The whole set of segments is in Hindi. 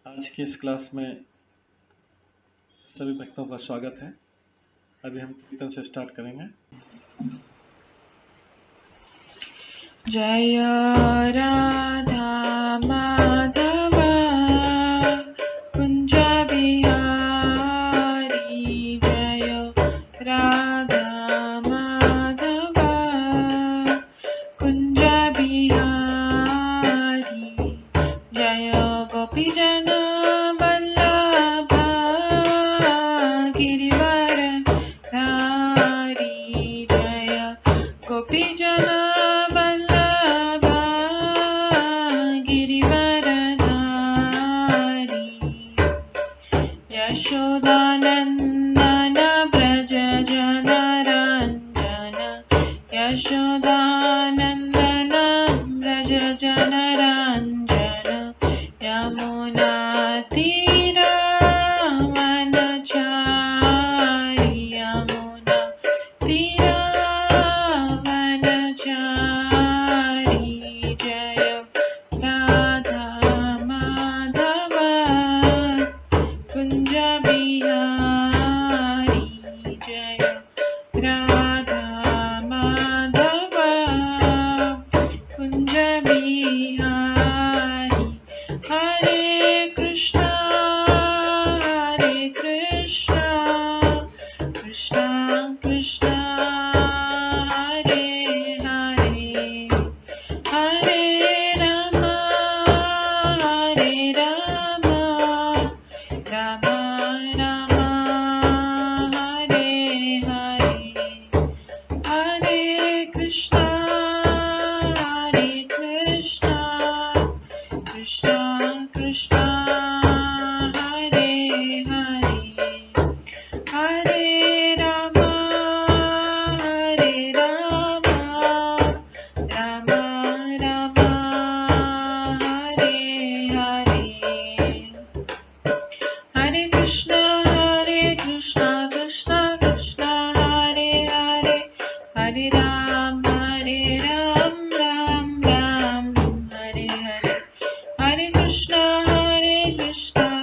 आज की इस क्लास में सभी भक्तों का स्वागत है। अभी हम कीर्तन से स्टार्ट करेंगे। जय राधा माधव कुंज बिहारी, जय राधा माधव कुंज बिहारी, जय गोपीजन वल्लभ गिरिवर धारी, जय गोपीजन वल्लभ गिरिवर धारी, यशोदानंदन व्रज जनरंजन, यशोदानंदन व्रज जनरंजन, यमुना तीरावनचारी, यमुना तीरावनचारी, जय राधा माधव कुंज बिहारी, जय राधा माधव कुंज बिहारी, हरे कृष्णा कृष्णा कृष्णा हरे हरे, हरे राम राम राम हरे हरे, हरे कृष्णा कृष्णा कृष्णा हरे हरे, हरे राम राम राम हरे हरे, हरे कृष्णा कृष्णा कृष्णा हरे हरे, हरे राम राम राम हरे हरे, हरे कृष्णा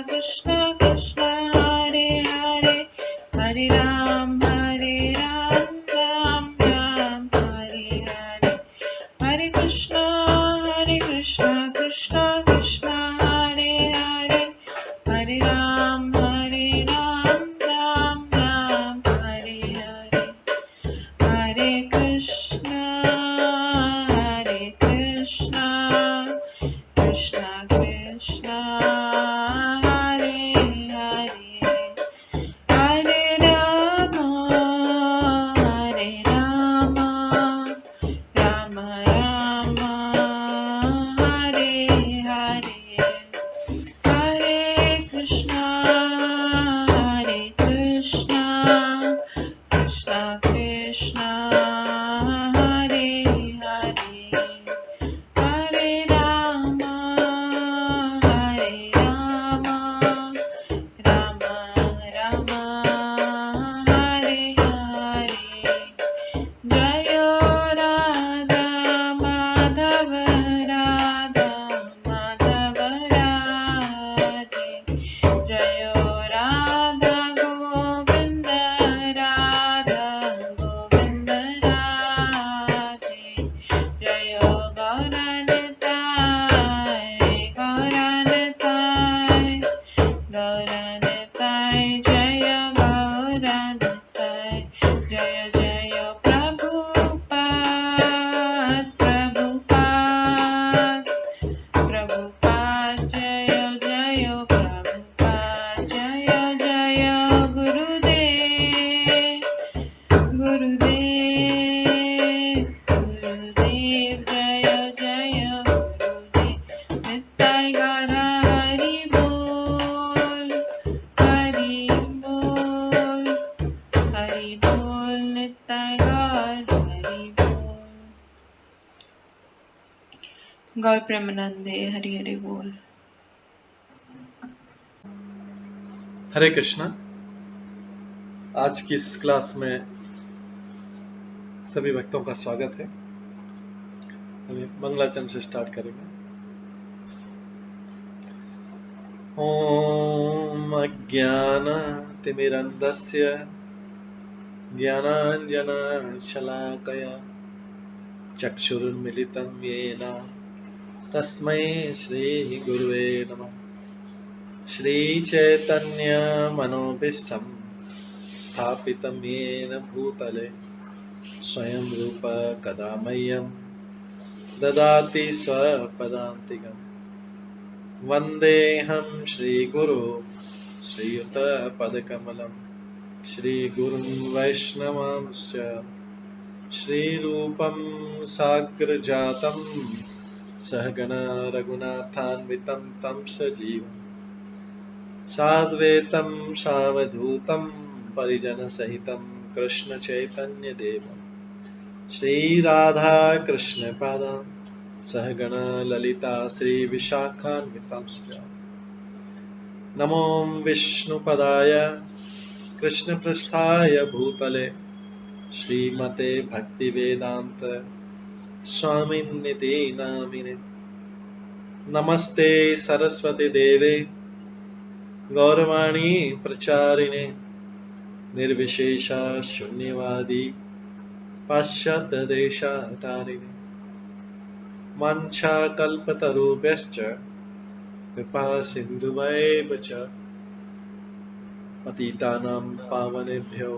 कृष्णा कृष्णा हरे हरे, हरे राम राम राम हरे हरे, हरे कृष्णा कृष्णा कृष्णा हरे हरे, हरे राम राम राम हरे हरे, हरे कृष्णा कृष्णा कृष्णा हरे हरे, हरे राम राम राम हरे हरे, हरे कृष्णा कृष्णा कृष्णा हरे हरे, हरे राम राम राम हरे हरे, जय राधा माधव राधे, जय राधा गोविंद राधे, जय गौरनताय जय गौरनताय, जय जय प्रभुपाद जय जय प्रभुपाद, जय जय गुरुदेव जय जय गुरुदेव, नित्य गौर हरि बोल नित्य गौर हरि बोल, गौर प्रेमानंदे हरि हरि बोल। हरे कृष्णा। आज की इस क्लास में सभी भक्तों का स्वागत है। अभी मंगलाचरण से स्टार्ट करेंगे। ॐ अज्ञानतिमिरन्धस्य ज्ञानाञ्जनशलाकया चक्षुरुन्मिलितं येन तस्मै श्रीगुरुवे नमः। श्रीचैतन्यमनोभीष्टं स्थापितं येन भूतले स्वयं रूप कदा मह्यं ददाति स्वपदान्तिकम्। वन्देऽहं श्रीगुरो श्रीयुतपदकमलं श्रीगुरुं वैष्णवांश्च श्रीरूपं साग्रजातं सहगण रघुनाथान्वितं तं सजीवं साद्वैतं सावधूतं परिजनसहितं कृष्णचैतन्यदेवं श्रीराधाकृष्णपादान् सहगण ललिता श्रीविशाखान्वितांश्च नमो विष्णुपदाय कृष्णपृष्ठाय भूतले श्रीमते भक्तिवेदान्त स्वामिन्निति नामिने। नमस्ते सरस्वती देवे गौरवाणी प्रचारिणे निर्विशेष शून्यवादी पाश्चात्य देशातारिणे वाञ्छाकल्पतरुभ्यश्च कृपा सिन्धुभ्येव च पतितानां पावनेभ्यो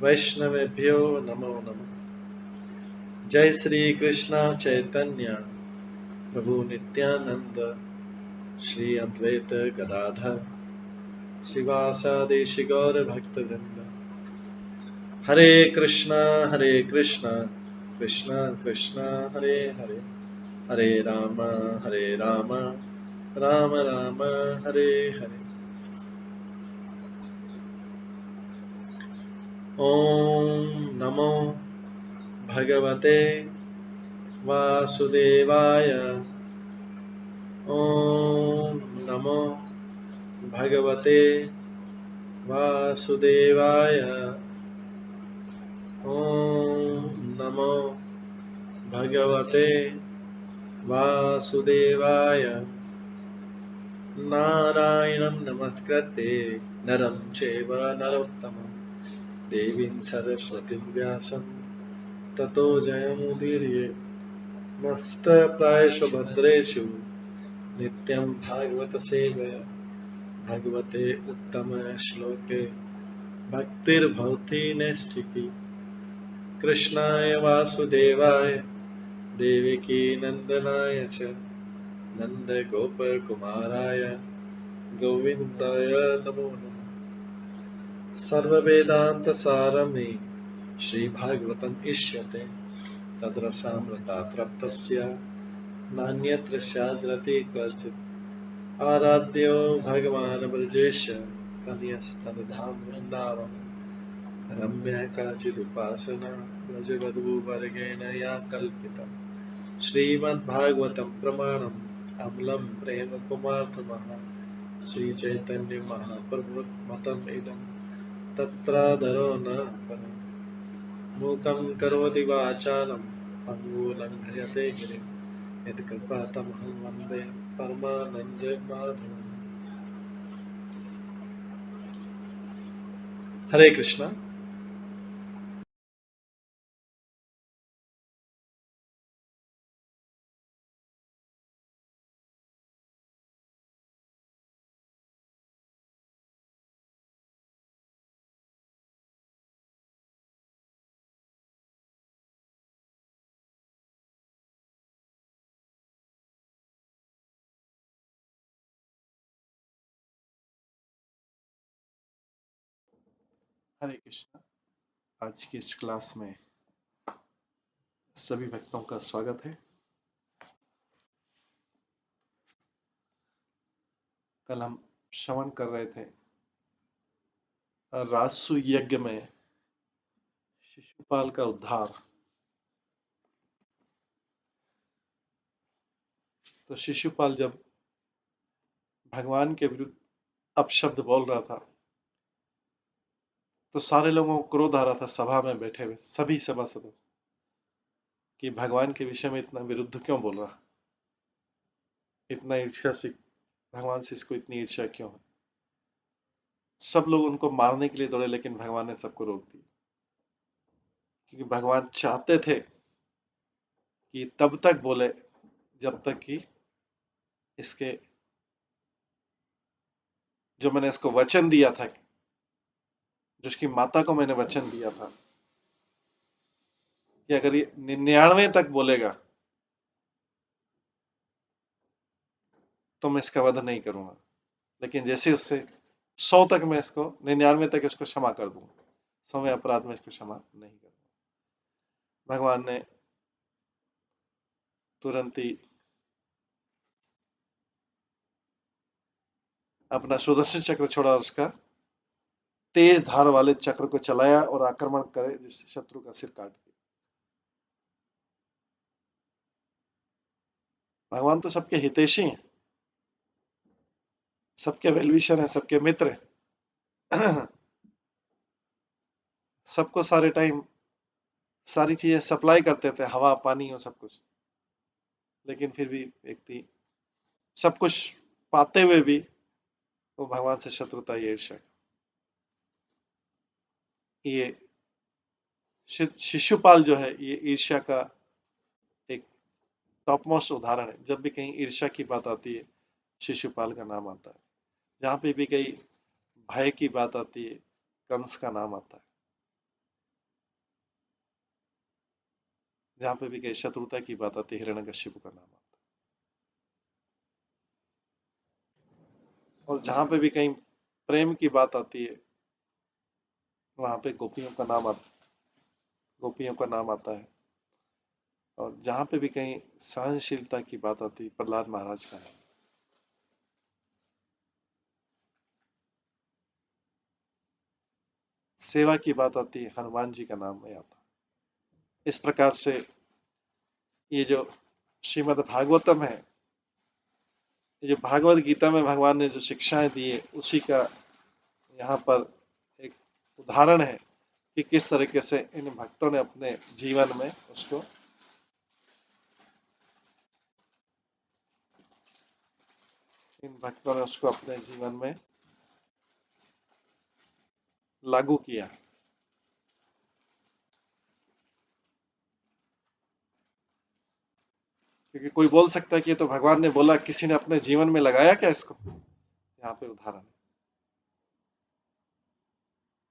वैष्णवेभ्यो नमो नमः। जय श्री कृष्ण चैतन्य प्रभु नित्यानंद श्री अद्वैत गदाधर शिवासादि गौर भक्तवृंद। हरे कृष्णा कृष्ण कृष्ण हरे हरे, हरे राम राम राम हरे हरे। ओम नमो भगवते वासुदेवाय। ओम नमो भगवते वासुदेवाय। ओम नमो भगवते वासुदेवाय। नारायणं नमस्कृत्य नरं चैव नरोत्तमं देवीं सरस्वतीं व्यासं ततो जयमुदीरये। नष्टप्रायेषु भद्रेषु नित्यं भागवत सेवया भगवते उत्तम श्लोके भक्तिर्भवति नैष्ठिकी। कृष्णाय वासुदेवाय देवकी नंदनाय च नन्दगोपकुमाराय गोविन्दाय नमो नमः। सर्ववेदान्तसारमे श्रीभागवतम् इष्यते तद्रसामृतात् नान्यत्र स्याद्रति क्वचित्। आराध्यो भगवान् ब्रजेश कन्यस्तनधाम वृन्दावन रम्या काचिदुपासना व्रजवधूवर्गेण या कल्पिता। श्रीमद्भागवतं प्रमाणम् अम्लं प्रेम कुमार्थमः श्रीचैतन्य महाप्रभुमतम् इदं तत्रादरो न परम्। मूकं करोति वाचालं पङ्गुलङ्घयते गिरिं यत्कृपातमहं वन्दे परमानन्दमाधवम्। हरे कृष्णा। हरे कृष्णा। आज की इस क्लास में सभी भक्तों का स्वागत है। कल हम श्रवण कर रहे थे राजसु यज्ञ में शिशुपाल का उद्धार। तो शिशुपाल जब भगवान के विरुद्ध अपशब्द बोल रहा था तो सारे लोगों को क्रोध आ रहा था, सभा में बैठे हुए सभी सभासदों, कि भगवान के विषय में इतना विरुद्ध क्यों बोल रहा, इतना ईर्ष्या से भगवान से इसको इतनी ईर्ष्या क्यों है? सब लोग उनको मारने के लिए दौड़े, लेकिन भगवान ने सबको रोक दिया, क्योंकि भगवान चाहते थे कि तब तक बोले जब तक कि इसके जो मैंने इसको वचन दिया था, जो उसकी माता को मैंने वचन दिया था कि अगर ये 99 तक बोलेगा तो मैं इसका वध नहीं करूंगा, लेकिन जैसे उससे 100 तक मैं इसको 99 तक इसको क्षमा कर दूंगा, 100वें अपराध में इसको क्षमा नहीं करूंगा। भगवान ने तुरंत ही अपना सुदर्शन चक्र छोड़ा और उसका तेज धार वाले चक्र को चलाया और आक्रमण करे, जिससे शत्रु का सिर काट दिया। भगवान तो सबके हितैषी हैं, सबके वेलविशर हैं, सबके मित्र हैं। सबको सारे टाइम सारी चीजें सप्लाई करते थे, हवा पानी और सब कुछ, लेकिन फिर भी व्यक्ति सब कुछ पाते हुए भी वो भगवान से शत्रुता, ये ईर्ष्या। ये शिशुपाल जो है, ये ईर्ष्या का एक टॉप मोस्ट उदाहरण है। जब भी कहीं ईर्ष्या की बात आती है, शिशुपाल का नाम आता है। जहां पे भी कहीं भय की बात आती है, कंस का नाम आता है। जहां पे भी कहीं शत्रुता की बात आती है, हिरण्यकशिपु का नाम आता है। और जहां पे भी कहीं प्रेम की बात आती है, वहां पे गोपियों का नाम आता है। और जहां पे भी कहीं सहनशीलता की बात आती है, प्रहलाद महाराज का है। सेवा की बात आती है, हनुमान जी का नाम में आता है। इस प्रकार से ये जो श्रीमद् भागवतम है, ये जो भागवत गीता में भगवान ने जो शिक्षाएं दी है, उसी का यहाँ पर एक उदाहरण है कि किस तरीके से इन भक्तों ने अपने जीवन में उसको अपने जीवन में लागू किया। क्योंकि कोई बोल सकता है कि ये तो भगवान ने बोला, किसी ने अपने जीवन में लगाया क्या इसको? यहाँ पे उदाहरण है।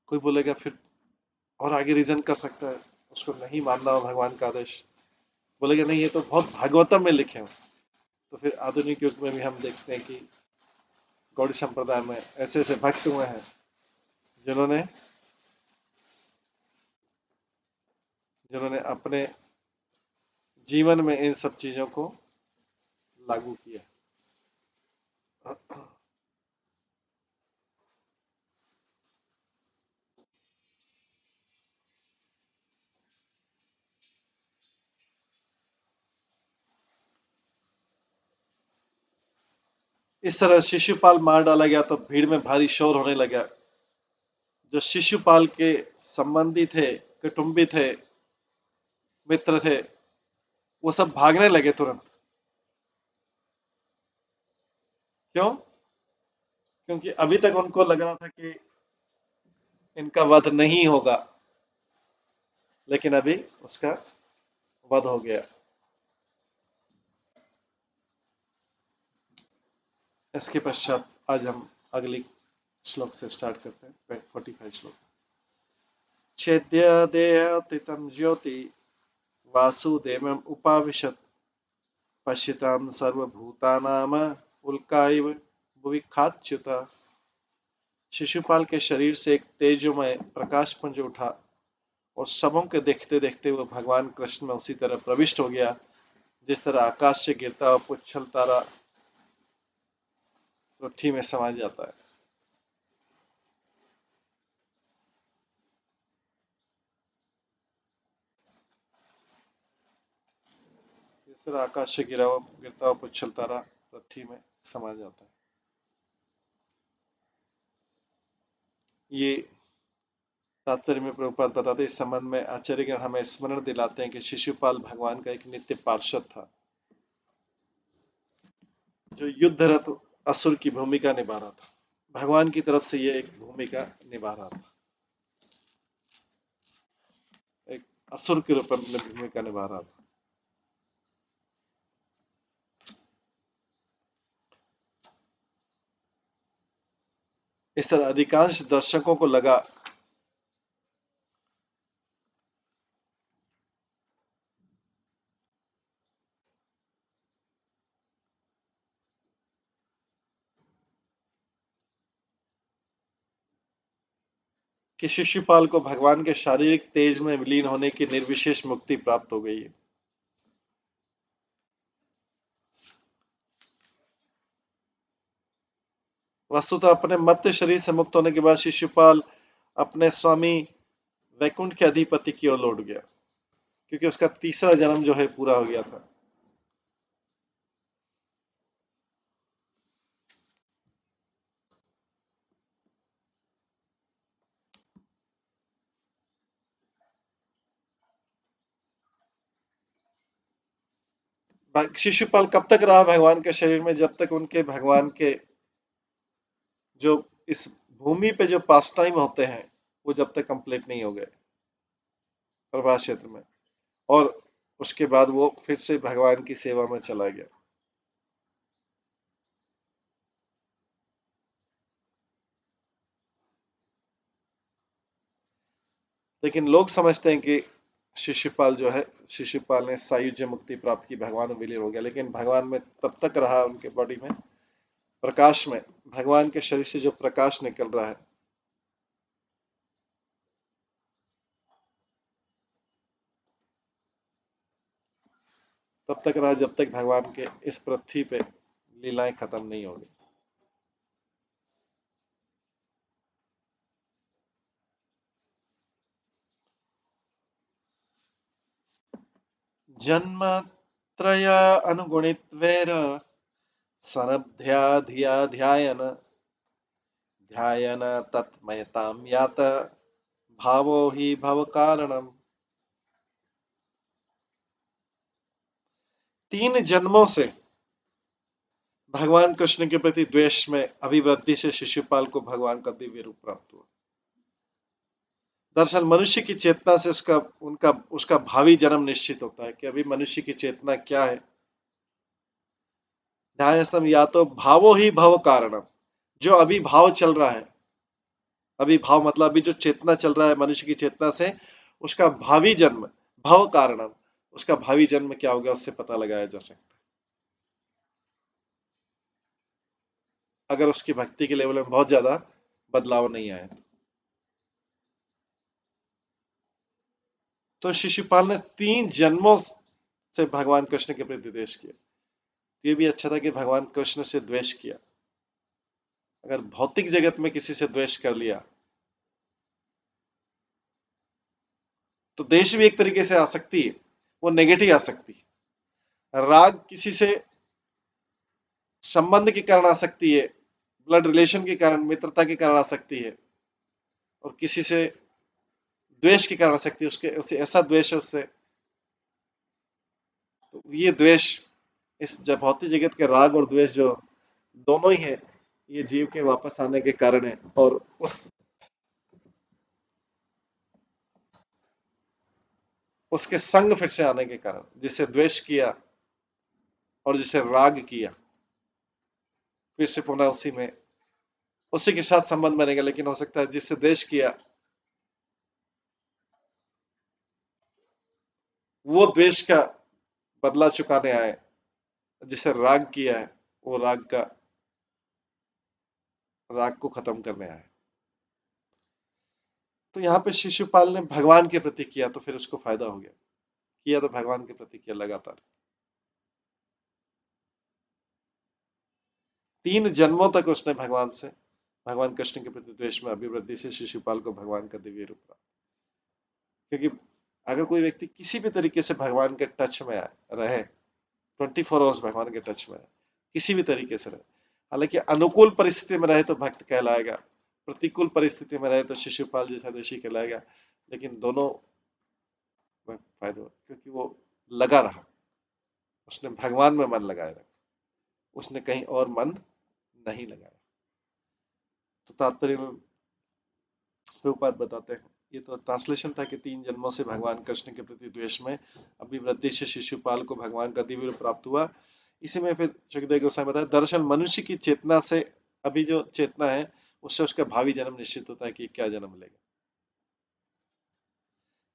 कोई बोलेगा फिर और आगे रीजन कर सकता है, उसको नहीं मानना हो भगवान का आदेश, बोलेगा नहीं ये तो बहुत भागवतम में लिखे हो। तो फिर आधुनिक युग में भी हम देखते हैं कि गौड़ी संप्रदाय में ऐसे ऐसे भक्त हुए हैं जिन्होंने जिन्होंने अपने जीवन में इन सब चीजों को लागू किया। इस तरह शिशुपाल मार डाला गया तो भीड़ में भारी शोर होने लगा। जो शिशुपाल के संबंधी थे, कुटुंबी थे, मित्र थे, वो सब भागने लगे तुरंत। क्यों? क्योंकि अभी तक उनको लग रहा था कि इनका वध नहीं होगा, लेकिन अभी उसका वध हो गया। इसके पश्चात आज हम अगली श्लोक से स्टार्ट करते हैं, 45 श्लोक। छेद्य देहतितं ज्योति वासुदेवम् उपाविशत् पश्यतां सर्वभूतानाम उल्काइव भुविखाच्युत। शिशुपाल के शरीर से एक तेजोमय प्रकाश पुंज उठा और सबों के देखते देखते वो भगवान कृष्ण में उसी तरह प्रविष्ट हो गया, जिस तरह आकाश से गिरता हुआ पुच्छल तारा पृथ्वी में समा जाता है। जिस तरह आकाश से गिरता हुआ पुच्छल तारा पृथ्वी में समा जाता है। ये तात्पर्य में प्रभुपाद बताते, इस संबंध में आचार्यगण हमें स्मरण दिलाते हैं कि शिशुपाल भगवान का एक नित्य पार्षद था, जो युद्धरत असुर की भूमिका निभा रहा था। भगवान की तरफ से ये एक भूमिका निभा रहा था, एक असुर के रूप में भूमिका निभा रहा था। इस तरह अधिकांश दर्शकों को लगा कि शिशुपाल को भगवान के शारीरिक तेज में विलीन होने की निर्विशेष मुक्ति प्राप्त हो गई है। वस्तुतः अपने मर्त्य शरीर से मुक्त होने के बाद शिशुपाल अपने स्वामी वैकुंठ के अधिपति की ओर लौट गया, क्योंकि उसका तीसरा जन्म जो है पूरा हो गया था। शिशुपाल कब तक रहा भगवान के शरीर में? जब तक उनके भगवान के जो इस भूमि पे जो पास टाइम होते हैं वो जब तक कंप्लीट नहीं हो गए प्रभास क्षेत्र में, और उसके बाद वो फिर से भगवान की सेवा में चला गया। लेकिन लोग समझते हैं कि शिशुपाल जो है, शिशुपाल ने सायुज्य मुक्ति प्राप्त की, भगवान में विलीन हो गया, लेकिन भगवान में तब तक रहा, उनके बॉडी में प्रकाश में, भगवान के शरीर से जो प्रकाश निकल रहा है तब तक रहा जब तक भगवान के इस पृथ्वी पे लीलाएं खत्म नहीं होगी। जन्मत्रय अनुगुणित्वेर सनध्या धिया ध्यायन ध्यायन तत्मयताम यात भावो ही भव कारणम। 3 जन्मों से भगवान कृष्ण के प्रति द्वेष में अभिवृद्धि से शिशुपाल को भगवान का दिव्य रूप प्राप्त हुआ। दरअसल मनुष्य की चेतना से उसका भावी जन्म निश्चित होता है कि अभी मनुष्य की चेतना क्या है। ध्यायस्तम या तो भावो ही भव कारणम, जो अभी भाव चल रहा है, अभी भाव मतलब अभी जो चेतना चल रहा है मनुष्य की चेतना से, उसका भावी जन्म भव कारणम, उसका भावी जन्म क्या होगा उससे पता लगाया जा सकता है, अगर उसकी भक्ति के लेवल में बहुत ज्यादा बदलाव नहीं आए। तो शिशुपाल ने 3 जन्मों से भगवान कृष्ण के प्रति द्वेष किया। ये भी अच्छा था कि भगवान कृष्ण से द्वेष किया। अगर भौतिक जगत में किसी से द्वेष कर लिया तो देश भी एक तरीके से आ सकती है, वो नेगेटिव आ सकती है। राग किसी से संबंध के कारण आ सकती है, ब्लड रिलेशन के कारण, मित्रता के कारण आ सकती है, और किसी से द्वेष के कारण आ सकती है, उसे ऐसा द्वेष है उससे। तो ये द्वेष, इस भौतिक जगत के राग और द्वेष जो दोनों ही है, ये जीव के वापस आने के कारण है, और उसके संग फिर से आने के कारण, जिसे द्वेष किया और जिसे राग किया, फिर से पुनः उसी के साथ संबंध बनेगा। लेकिन हो सकता है जिससे द्वेष किया वो द्वेष का बदला चुकाने आए, जिसे राग किया है वो राग को खत्म करने आए। तो यहाँ पे शिशुपाल ने भगवान के प्रति किया तो फिर उसको फायदा हो गया, किया तो भगवान के प्रति किया लगातार। 3 जन्मों तक उसने भगवान कृष्ण के प्रति द्वेष में अभिवृद्धि से शिशुपाल को भगवान का दिव्य रूप प्राप्त। क्योंकि अगर कोई व्यक्ति किसी भी तरीके से भगवान के टच में रहे, 24 आवर्स भगवान के टच में रहे, किसी भी तरीके से रहे, हालांकि अनुकूल परिस्थिति में रहे तो भक्त कहलाएगा, प्रतिकूल परिस्थिति में रहे तो शिशुपाल जैसा ऋषि कहलाएगा, लेकिन दोनों में फायदा हो, क्योंकि वो लगा रहा, उसने भगवान में मन लगाए रखा, उसने कहीं और मन नहीं लगाया। तो तात्पर्य में प्रभुपाद बताते हैं, ये तो ट्रांसलेशन था कि 3 जन्मों से भगवान कृष्ण के प्रति द्वेष में अभिवृद्धि से शिशुपाल को भगवान का दिव्य रूप प्राप्त हुआ। इसी में फिर सुखदेव गोस्वामी बताया, दरअसल मनुष्य की चेतना से, अभी जो चेतना है उससे उसका भावी जन्म निश्चित होता है कि क्या जन्म लेगा।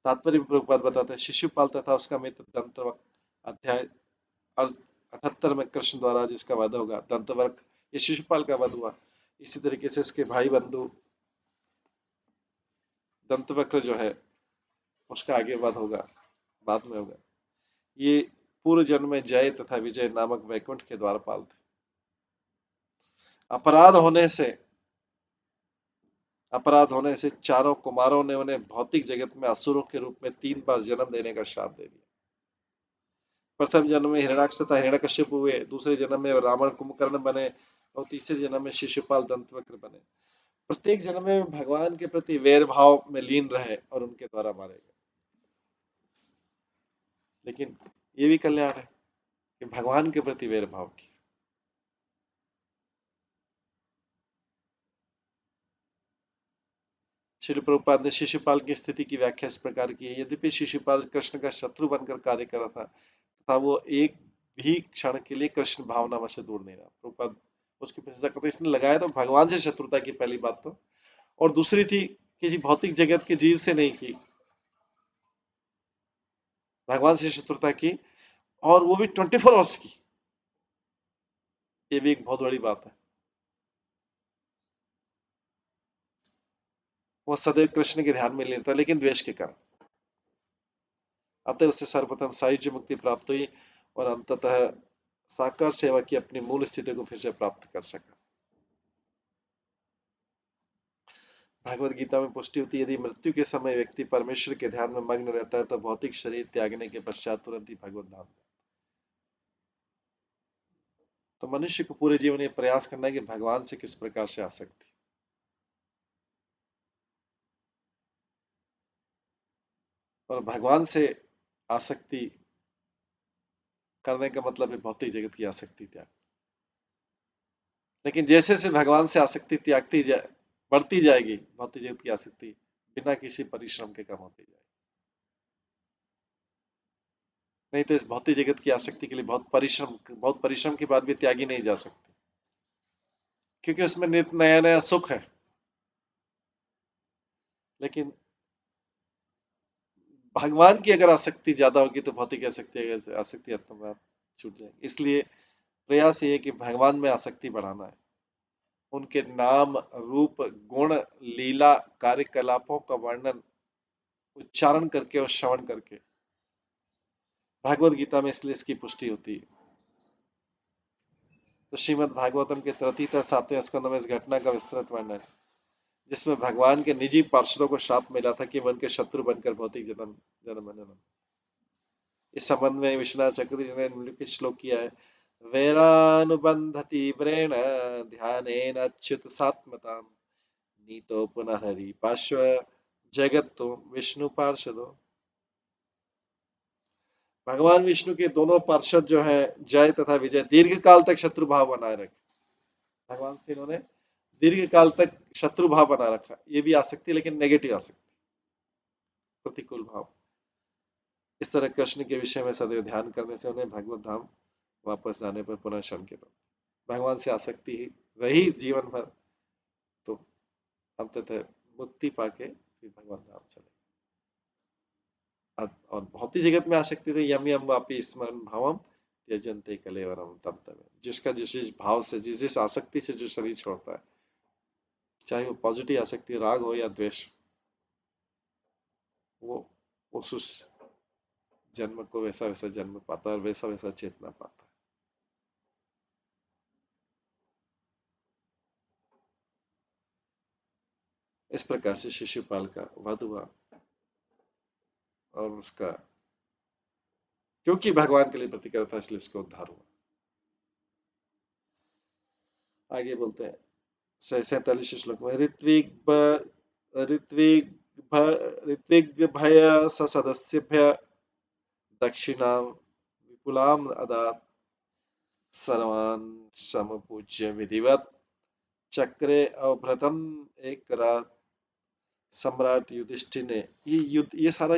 तात्पर्य प्रभुपाद बताते हैं, शिशुपाल तथा उसका मित्र दंतवक्र अध्याय 78 में कृष्ण द्वारा जिसका वध होगा, दंतवक्र ये शिशुपाल का वध हुआ। इसी तरीके से इसके भाई बंधु दंतवक्र जो है उसका आगे वध होगा, बाद में होगा। ये पूर्व जन्म में जय तथा विजय नामक वैकुंठ के द्वारपाल थे। अपराध होने से चारों कुमारों ने उन्हें भौतिक जगत में असुरों के रूप में 3 बार जन्म देने का श्राप दे दिया। प्रथम जन्म में हिरण्याक्ष तथा हिरण्यकश्यप हुए, दूसरे जन्म में रावण कुंभकर्ण बने और तीसरे जन्म में शिशुपाल दंतवक्र बने। प्रत्येक जन्म में भगवान के प्रति वैर भाव में लीन रहे और उनके द्वारा मारे गए। लेकिन ये भी कल्याण है कि भगवान के प्रति वैर भाव किया। श्री प्रभुपाद ने शिशुपाल की स्थिति की व्याख्या इस प्रकार की है, यद्यपि शिशुपाल कृष्ण का शत्रु बनकर कार्य कर रहा था तथा वो एक भी क्षण के लिए कृष्ण भावना से दूर नहीं रहा। प्रभुपाद उसकी प्रशंसा करते, इसने लगाया तो भगवान से शत्रुता की पहली बात तो, और दूसरी थी किसी भौतिक जगत के जीव से नहीं की, भगवान से शत्रुता की, और वो भी 24 आवर्स की। ये भी एक बहुत बड़ी बात है। वो सदैव कृष्ण के ध्यान में लेता, लेकिन द्वेष के कारण। अतः उसे सर्वप्रथम सायुज्य मुक्ति प्राप्त हुई और अंततः साकार सेवा की अपनी मूल स्थिति को फिर से प्राप्त कर सका। भगवत गीता में पुष्टि होती है, यदि मृत्यु के समय व्यक्ति परमेश्वर के ध्यान में मग्न रहता है तो भौतिक शरीर त्यागने के पश्चात तुरंत ही भगवत धाम। तो मनुष्य को पूरे जीवन ये प्रयास करना है कि भगवान से किस प्रकार से आसक्ति, और भगवान से आसक्ति करने का मतलब है भौतिक जगत की आसक्ति त्याग। लेकिन जैसे जैसे भगवान से आसक्ति त्यागती जाए, बढ़ती जाएगी, भौतिक जगत की आसक्ति बिना किसी परिश्रम के कम होती जाएगी। नहीं तो इस भौतिक जगत की आसक्ति के लिए बहुत परिश्रम के बाद भी त्यागी नहीं जा सकती, क्योंकि उसमें नित्य नया नया सुख है। लेकिन भगवान की अगर आसक्ति ज्यादा होगी तो भौतिक आसक्ति अपने आप छूट जाएगी। इसलिए प्रयास ये है कि भगवान में आसक्ति बढ़ाना है, उनके नाम रूप गुण लीला कार्यकलापों का वर्णन उच्चारण करके और श्रवण करके। भगवत गीता में इसलिए इसकी पुष्टि होती है। तो श्रीमद् भागवतम के 37वें स्कंद में इस घटना का विस्तृत वर्णन है, जिसमें भगवान के निजी पार्षदों को श्राप मिला था कि वह उनके शत्रु बनकर भौतिक जन्म। इस संबंध में विश्वनाथ चक्रवर्ती ने निम्नलिखित श्लोक किया है, वैरानुबंधति व्रेण ध्यानेन अच्युत सात्मताम नीतो पुनः हरि पार्श्व जगत तो विष्णु पार्षदो। भगवान विष्णु के दोनों पार्षद जो हैं जय तथा विजय दीर्घ काल तक शत्रु भाव बनाए रखे। भगवान से इन्होंने दीर्घ काल तक शत्रु भाव बना रखा। ये भी आ सकती है, लेकिन नेगेटिव आ सकती, प्रतिकूल भाव। इस तरह कृष्ण के विषय में सदैव ध्यान करने से उन्हें भगवत धाम वापस जाने पर पुनः क्षण के बाद भगवान से आसक्ति ही रही जीवन भर तो अंततः मुक्ति पाके फिर भगवान धाम चले। और भौतिक जगत में आसक्ति थे यम यम वापी स्मरण भावम त्यजन्ते कलेवरम तम तम। जिसका जिस भाव से जिस आसक्ति से जो शरीर छोड़ता है, चाहे वो पॉजिटिव आसक्ति राग हो या द्वेष, वो उस जन्म को वैसा वैसा जन्म पाता है और वैसा वैसा चेतना पाता है। इस प्रकार से शिशुपाल का वध हुआ और उसका क्योंकि भगवान के लिए प्रतिक्रिया था इसलिए उसका उद्धार हुआ। आगे बोलते हैं 47 श्लोक में, ऋत्विग भय सदस्यभ्य दक्षिणाम विपुलाम अदात सर्वान् समपूज्य विधिवत चक्रे अवभृतम एक रात सम्राट युधिष्ठिर ने, ये सारा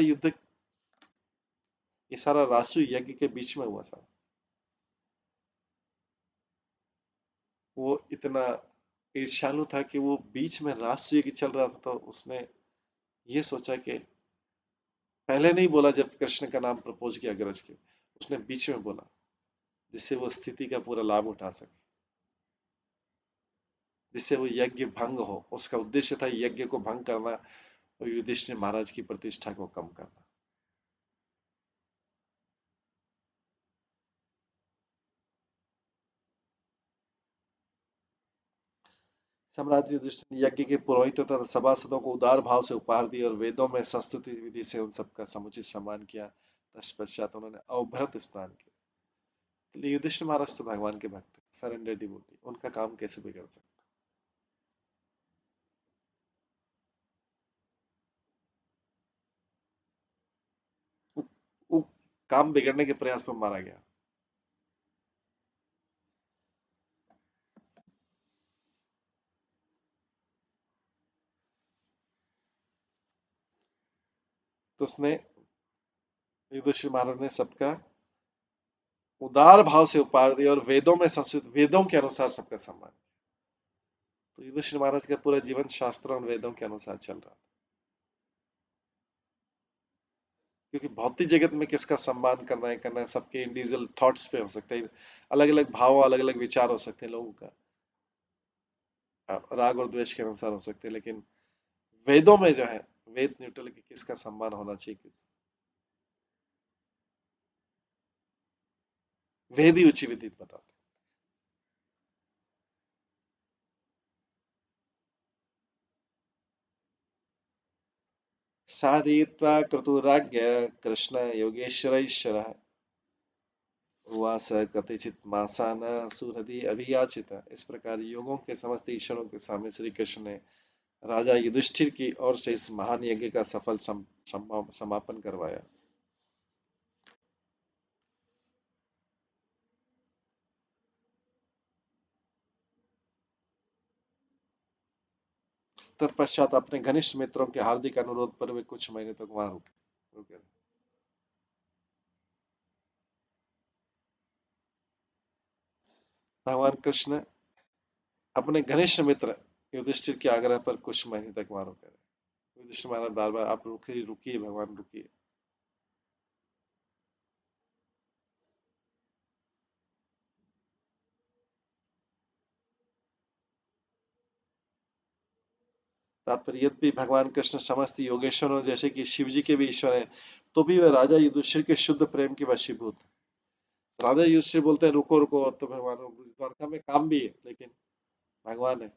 रासु यज्ञ के बीच में हुआ था। वो इतना ईर्ष्यालु था कि वो बीच में रासु यज्ञ चल रहा था तो उसने ये सोचा कि पहले नहीं बोला जब कृष्ण का नाम प्रपोज किया अग्रज के, उसने बीच में बोला जिससे वो स्थिति का पूरा लाभ उठा सके, जिससे वो यज्ञ भंग हो। उसका उद्देश्य था यज्ञ को भंग करना और युधिष्ठिर महाराज की प्रतिष्ठा को कम करना। सम्राट युधिष्ठिर ने यज्ञ के पुरोहितों तथा सभासदों को उदार भाव से उपहार दिए और वेदों में संस्तुति विधि से उन सबका समुचित सम्मान किया। तत्पश्चात उन्होंने अवभृत स्नान किया। तो युधिष्ठिर महाराज तो भगवान के भक्त, सरेंडर डिवोटी, उनका काम कैसे बिगड़ सकता। वो काम बिगड़ने के प्रयास में मारा गया। तो उसने, युधिष्ठिर महाराज ने सबका उदार भाव से उपहार दिया और वेदों में संस्कृत, वेदों के अनुसार सबका सम्मान। तो युधिष्ठिर महाराज का पूरा जीवन शास्त्रों और वेदों के अनुसार चल रहा था, क्योंकि भौतिक जगत में किसका सम्मान करना है सबके इंडिविजुअल थॉट्स पे हो सकते हैं, अलग अलग भाव, अलग अलग विचार हो सकते हैं लोगों का, राग और द्वेष के अनुसार हो सकते हैं, लेकिन वेदों में जो है, वेद न्यूट्रल की किसका सम्मान होना चाहिए, वेद ही उच्च विदित बताते। साधयित्वा क्रतुराज्ञ कृष्ण योगेश्वरैश्वरः उवास कथिचित मासान सुहृदि अभियाचित। इस प्रकार योगों के समस्त ईश्वरों के सामने श्री कृष्ण ने राजा युधिष्ठिर की ओर से इस महान यज्ञ का सफल समापन करवाया। तत्पश्चात अपने घनिष्ठ मित्रों के हार्दिक अनुरोध पर वे कुछ महीने तक वहां रुके। भगवान कृष्ण अपने घनिष्ठ मित्र युधिष्ठिर के आग्रह पर कुछ महीने तक वहां रुके। युधिष्ठिर महाराज बार बार, आप रुकिए रुकिए भगवान रुकिए। तात्पर्य, यद्यपि भगवान कृष्ण समस्त योगेश्वरों जैसे कि शिव जी के भी ईश्वर हैं, तो भी वे राजा युधिष्ठिर के शुद्ध प्रेम के वशीभूत। राजा युधिष्ठिर बोलते हैं रुको रुको, और तो भगवान द्वारका में काम भी है, लेकिन भगवान है,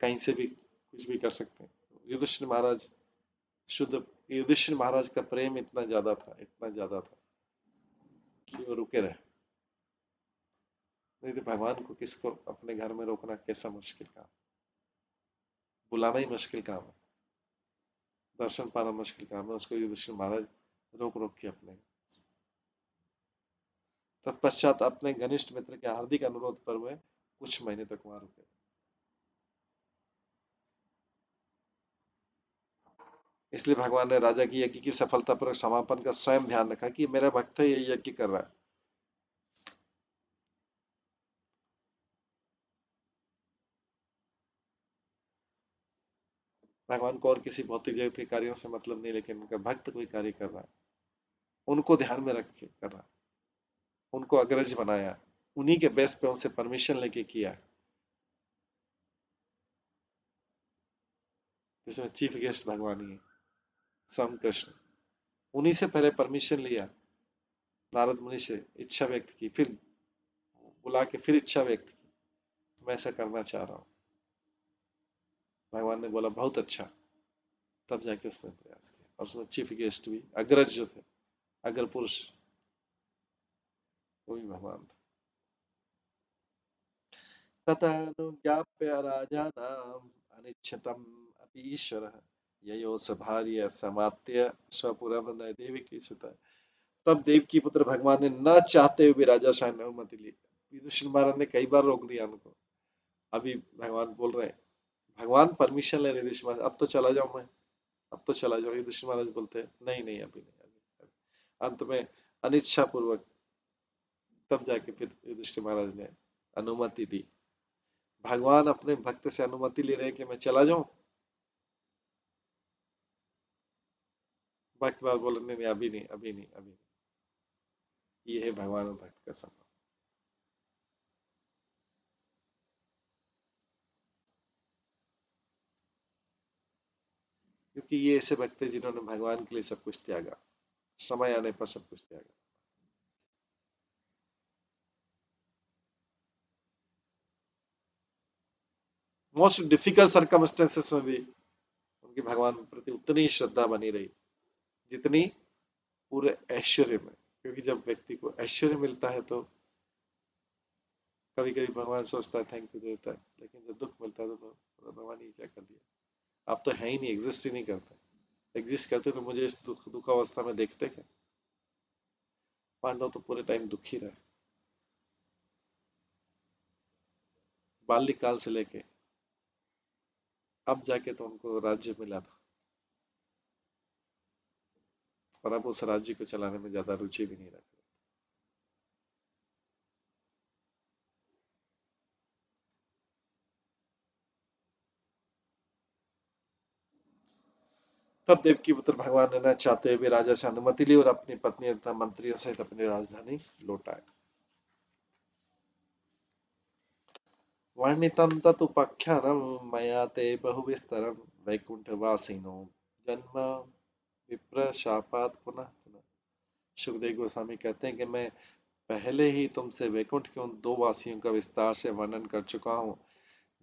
कहीं से भी कुछ भी कर सकते हैं। युधिष्ठिर महाराज शुद्ध, युधिष्ठिर महाराज का प्रेम इतना ज्यादा था, इतना ज्यादा था कि वो रुके रहे। नहीं तो भगवान को किसको अपने घर में रोकना कैसा मुश्किल काम, बुलाना ही मुश्किल काम है, दर्शन पाना मुश्किल काम है, उसको युधिष्ठिर महाराज रोक रोक के अपने। तत्पश्चात अपने घनिष्ठ मित्र के हार्दिक अनुरोध पर वे कुछ महीने तक वहां रुके। इसलिए भगवान ने राजा की यज्ञ की सफलतापूर्वक समापन का स्वयं ध्यान रखा कि मेरा भक्त है, ये यज्ञ कर रहा है। भगवान को और किसी भौतिक जगत के कार्यों से मतलब नहीं, लेकिन उनका भक्त कोई कार्य कर रहा है, उनको ध्यान में रख के कर रहा है, उनको अग्रज बनाया, उन्हीं के बेस पे उनसे परमिशन लेके किया, जिसमें चीफ गेस्ट भगवान ही है, स्वयं कृष्ण। उन्हीं से पहले परमिशन लिया, नारद मुनि से इच्छा व्यक्त की, फिर बुला के फिर इच्छा व्यक्त की, मैं ऐसा करना चाह रहा हूँ। भगवान ने बोला बहुत अच्छा, तब जाके उसने प्रयास किया, और उसमें चीफ गेस्ट भी अग्रज जो थे, अग्र पुरुष, वो भी भगवान थे। तथानुज्ञाप्य राजानाम् अनिच्छतम् अपि ईश्वरः ययो स भार्य समाप्य स्वपुरम न देवकी सुता। तब देवकी पुत्र भगवान ने न चाहते हुए भी राजा शाह ने अनुमति ली। युधिष्ठिर महाराज ने कई बार रोक दिया उनको। अभी भगवान बोल रहे हैं, भगवान परमिशन ले रहे युधिष्ठिर महाराज, अब तो चला जाऊं मैं, अब तो चला जाओ। युधिष्ठिर महाराज बोलते हैं नहीं नहीं अभी नहीं, अभी। अंत में अनिच्छा पूर्वक तब जाके फिर युधिष्ठिर महाराज ने अनुमति दी। भगवान अपने भक्त से अनुमति ले रहे हैं कि मैं चला जाऊं, भक्त बार बोल रहे नहीं अभी नहीं अभी नहीं अभी नहीं। ये है भगवान और भक्त का संबंध। क्योंकि ये ऐसे भक्त हैं जिन्होंने भगवान के लिए सब कुछ त्यागा, समय आने पर सब कुछ त्यागा। मोस्ट डिफिकल्ट सर्कमस्टेंसेस में भी उनकी भगवान के प्रति उतनी श्रद्धा बनी रही जितनी पूरे ऐश्वर्य में। क्योंकि जब व्यक्ति को ऐश्वर्य मिलता है तो कभी कभी भगवान सोचता है थैंक यू देता है, लेकिन जब दुख मिलता है तो भगवान ये क्या कर दिया, आप तो है ही नहीं, एग्जिस्ट ही नहीं करते। एग्जिस्ट करते तो मुझे इस दुख अवस्था में देखते क्या। पांडव तो पूरे टाइम दुखी रहे, बाल्यकाल से लेके अब जाके तो उनको राज्य मिला था, और अब उस राज्य को चलाने में ज्यादा रुचि भी नहीं रखते। तब देवकी पुत्र भगवान ने न चाहते हुए भी राजा से अनुमति ली और अपनी पत्नी तथा मंत्रियों सहित अपनी राजधानी लौटाए। वर्णितं तदुपाख्यानं मया ते बहुविस्तरं वैकुंठवासिनो जन्म विप्रशापात् पुनः पुनः। सुखदेव गोस्वामी कहते हैं कि मैं पहले ही तुमसे वैकुंठ के उन दो वासियों का विस्तार से वर्णन कर चुका हूँ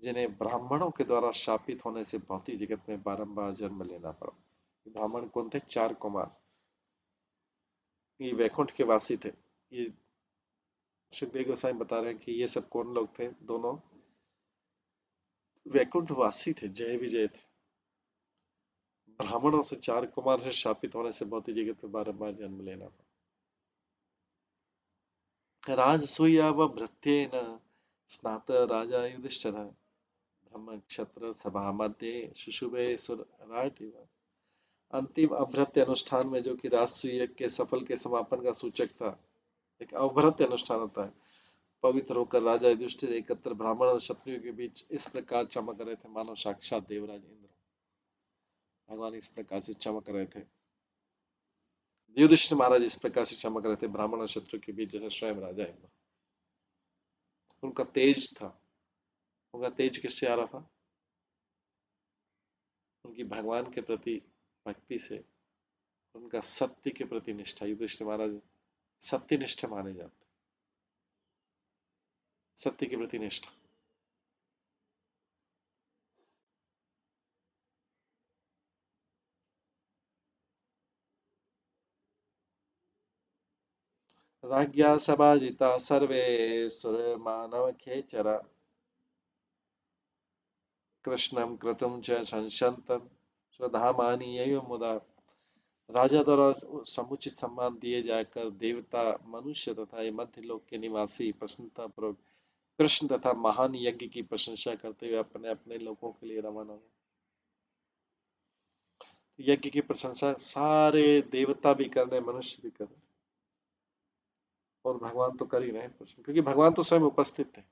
जिन्हें ब्राह्मणों के द्वारा शापित होने से भौतिक जगत में बारंबार जन्म लेना पड़ा। ब्राह्मण कौन थे? 4 कुमार, ये वैकुंठ के वासी थे। ये सुखदेव गोस्वामी बता रहे हैं कि ये सब कौन लोग थे? दोनों वैकुंठ वासी थे, जय विजय थे। ब्राह्मणों से 4 कुमार से शापित होने से भौतिक जगत में बारंबार जन्म लेना पड़ा। राजसूयावभृत्येन स्नात राजा युधिष्ठिर ब्रह्म क्षत्र सभा मध्य शुशुभे सुरराट इव। अंतिम अभ्रत्य अनुष्ठान में, जो कि राजसूय यज्ञ के सफल के समापन का सूचक था, एक अभ्रत्य अनुष्ठान होता है, पवित्र होकर राजा युधिष्ठिर एकत्र ब्राह्मण और क्षत्रियों के बीच इस प्रकार चमक रहे थे मानो साक्षात देवराज इंद्र। भगवान इस प्रकार से चमक रहे थे, युधिष्ठिर महाराज इस प्रकार से चमक रहे थे ब्राह्मण और शत्रु के बीच जैसे स्वयं राजा इंद्र। उनका तेज था। उनका तेज किससे आ रहा था? उनकी भगवान के प्रति भक्ति से, उनका सत्य के प्रति निष्ठा। युधिष्ठिर महाराज सत्यनिष्ठ माने जाते, सत्य के प्रति निष्ठा। राज्ञा सभाजिता सर्वे सुर मानव खेचरा कृष्णम क्रतुम च संशंतन स्वधामानि एव मुदा। राजा द्वारा समुचित सम्मान दिए जाकर देवता, मनुष्य तथा ये मध्य लोक के निवासी प्रसन्नता पूर्वक कृष्ण तथा महान यज्ञ की प्रशंसा करते हुए अपने अपने लोगों के लिए रवाना हुए। यज्ञ की प्रशंसा सारे देवता भी कर रहे, मनुष्य भी कर रहे, और भगवान तो कर ही रहे प्रश्न, क्योंकि भगवान तो स्वयं उपस्थित थे।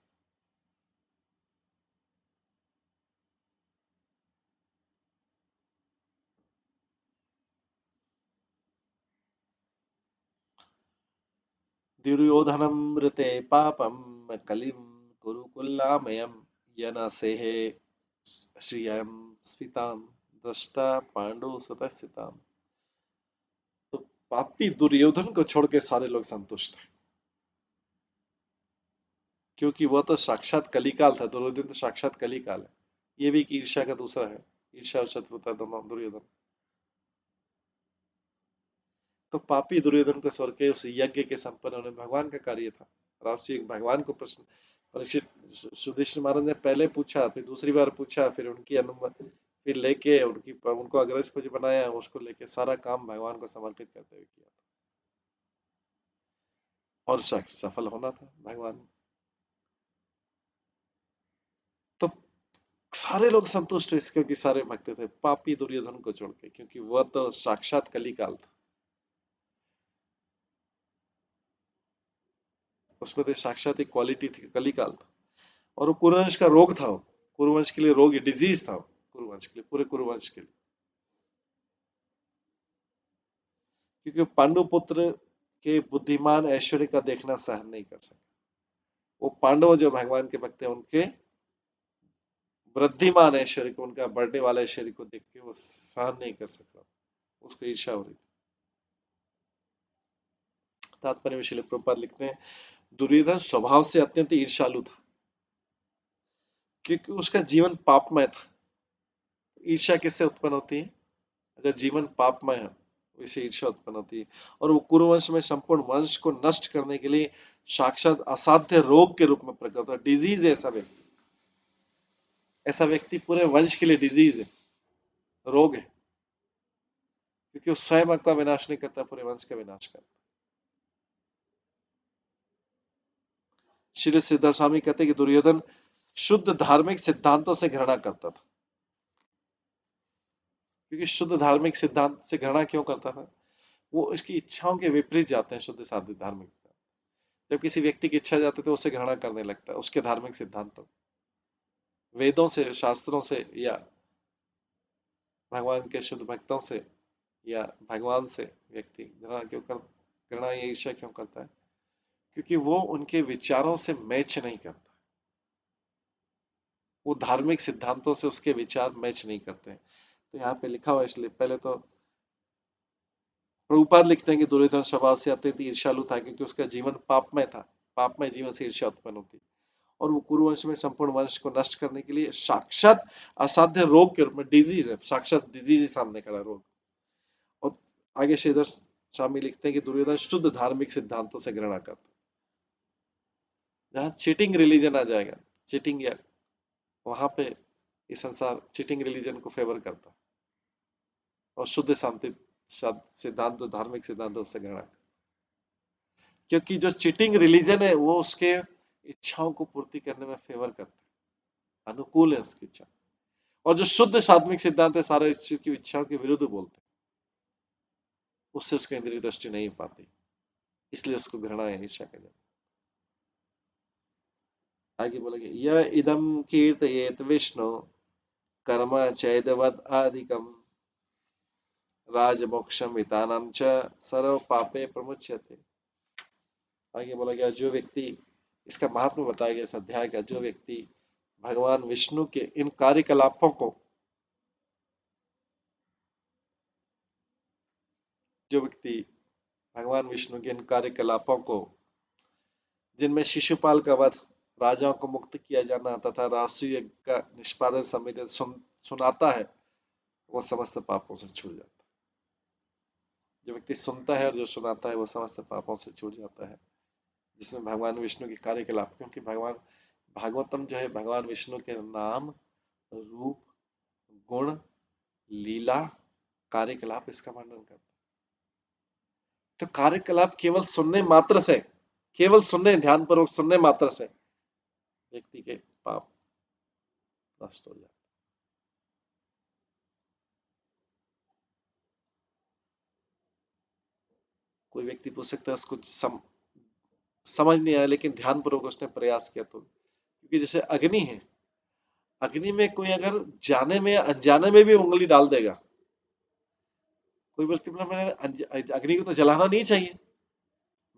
दुर्योधनम ऋते पापम कलिम कुरुकुल्लामयम यन सेहे श्रियम स्मिताम दृष्टा पांडु सतस्थिताम। तो पापी दुर्योधन को छोड़ के सारे लोग संतुष्ट हैं, क्योंकि वह तो साक्षात कलिकाल था। दुर्योधन तो साक्षात कलिकाल है। ये भी एक ईर्ष्या का दूसरा है, ईर्ष्या और शत्रुता दोनों दुर्योधन। तो पापी दुर्योधन को स्वर्ग के उस यज्ञ के संपन्न होने, भगवान का कार्य था। राष्ट्रीय भगवान को प्रश्न परीक्षित सुधिष्ठिर महाराज ने पहले पूछा, फिर दूसरी बार पूछा, फिर उनकी अनुमति, फिर लेके उनको अग्रज बनाया, उसको लेके सारा काम भगवान को समर्पित करते हुए किया, और सफल होना था भगवान। सारे लोग संतुष्ट हुए क्योंकि सारे भक्त थे, पापी दुर्योधन को छोड़ के, क्योंकि वह तो साक्षात कलिकाल था, उसमें तो साक्षात एक क्वालिटी थी, कलिकाल था। और वो कुरुवंश का रोग था, वो कुरुवंश के लिए रोग, डिजीज था वो, कुरुवंश के लिए, पूरे कुरुवंश के लिए, क्योंकि पांडु पुत्र के बुद्धिमान ऐश्वर्य का देखना सहन नहीं कर सके। वो पांडव जो भगवान के भक्त हैं, उनके वृद्धिमान ऐश्वर्य को, उनका बढ़ने वाला ऐश्वर्य को देख के वो सहन नहीं कर सका, उसको ईर्ष्या हो रही थी। तात्पर्य में श्रील प्रभुपाद लिखते हैं, दुर्योधन स्वभाव से अत्यंत ईर्ष्यालु था, क्योंकि उसका जीवन पापमय था। ईर्ष्या किससे उत्पन्न होती है? अगर जीवन पापमय है, इससे ईर्ष्या उत्पन्न होती है। और वो कुरुवंश में संपूर्ण वंश को नष्ट करने के लिए साक्षात असाध्य रोग के रूप में प्रकट होता है। डिजीज है ऐसा व्यक्ति, ऐसा व्यक्ति पूरे वंश के लिए डिजीज है, रोग है, क्योंकि वो स्वयं का विनाश नहीं करता, पूरे वंश का विनाश करता। श्री सिद्धार्थ स्वामी कहते हैं कि दुर्योधन शुद्ध धार्मिक सिद्धांतों से घृणा करता था। क्योंकि शुद्ध धार्मिक सिद्धांत से घृणा क्यों करता था? वो उसकी इच्छाओं के विपरीत जाते हैं शुद्ध सात्विक धार्मिक। जब किसी व्यक्ति की इच्छा जाती है तो उसे घृणा करने लगता है, उसके धार्मिक सिद्धांतों, वेदों से, शास्त्रों से, या भगवान के शुद्ध भक्तों से, या भगवान से व्यक्ति घृणा क्यों कर, घृणा या ईर्ष्या क्यों करता है? क्योंकि वो उनके विचारों से मैच नहीं करता, वो धार्मिक सिद्धांतों से उसके विचार मैच नहीं करते। तो यहाँ पे लिखा हुआ, इसलिए पहले तो प्रभुपाद लिखते हैं कि दुर्योधन स्वभाव से अत्यंत ईर्ष्यालु था, क्योंकि उसका जीवन पापमय था, पापमय जीवन से ईर्ष्या उत्पन्न होती, और वो कुरुवंश में संपूर्ण वंश को नष्ट करने के लिए साक्षात असाध्य रोग के रूप में, डिजीज है, साक्षात डिजीज ही सामने खड़ा रोग। और आगे श्रीधर स्वामी लिखते हैं कि दुर्योधन शुद्ध धार्मिक सिद्धांतों से घृणा करता, जहां चीटिंग रिलीजन आ जाएगा, चीटिंग, या वहां पे ये संसार चीटिंग रिलीजन को फेवर करता, और शुद्ध शांति सिद्धांत, धार्मिक सिद्धांतों से घृणा, क्योंकि जो चीटिंग रिलीजन है वो उसके इच्छाओं को पूर्ति करने में फेवर करता है, अनुकूल है उसकी इच्छा। और जो शुद्ध सात्विक सिद्धांत है सारे इस चीज की इच्छाओं के विरुद्ध बोलते हैं, उससे उसकी इंद्रिय दृष्टि नहीं पाती, इसलिए उसको घृणा है, ईर्ष्या का जन्म। आगे बोलेंगे, यह इदम कीर्तयेत विष्णु कर्म चैदवद आदिकम राजमोक्षम वितानम च सर्व पापे प्रमुच्यते। आगे बोला गया, जो व्यक्ति, इसका महात्मा बताया गया इस अध्याय का, जो व्यक्ति भगवान विष्णु के इन कार्यकलापों को, जो व्यक्ति भगवान विष्णु के इन कार्यकलापों को, जिनमें शिशुपाल का वध, राजाओं को मुक्त किया जाना तथा राष्ट्रीय का निष्पादन संबंधित सुनाता है, वो समस्त पापों से छूट जाता है। जो व्यक्ति सुनता है और जो सुनाता है वो समस्त पापों से छूट जाता है, जिसमें भगवान विष्णु के कार्यकलाप, क्योंकि भगवान भागवतम जो है भगवान विष्णु के नाम, रूप, गुण, लीला, कार्यकलाप, इसका वर्णन करता है। तो कार्यकलाप केवल सुनने मात्र से, केवल सुनने, ध्यान पूर्वक सुनने मात्र से व्यक्ति के पाप नष्ट हो जाते। कोई व्यक्ति पूछ सकता है उसको समझ नहीं आया, लेकिन ध्यान पूर्वक उसने प्रयास किया तो, क्योंकि जैसे अग्नि है, अग्नि में कोई अगर जाने में अनजाने में भी उंगली डाल देगा, कोई व्यक्ति बोला मैंने अग्नि को तो जलाना नहीं चाहिए,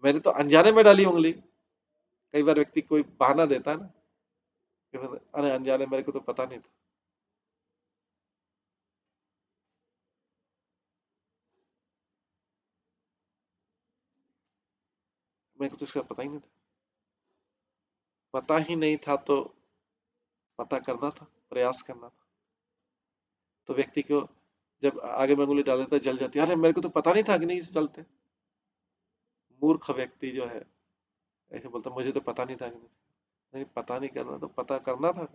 मैंने तो अनजाने में डाली उंगली। कई बार व्यक्ति कोई बहाना देता है ना, अरे अनजाने, मेरे को तो पता नहीं था, मेरे को तो इसका पता ही नहीं था। पता ही नहीं था तो पता करना था, प्रयास करना था। तो व्यक्ति को जब आगे में उंगली डाल देता, जल जाती है, अरे मेरे को तो पता नहीं था अग्नि से जलते। मूर्ख व्यक्ति जो है ऐसे बोलता, मुझे तो पता नहीं था अग्नि से। नहीं, पता नहीं करना, तो पता करना था,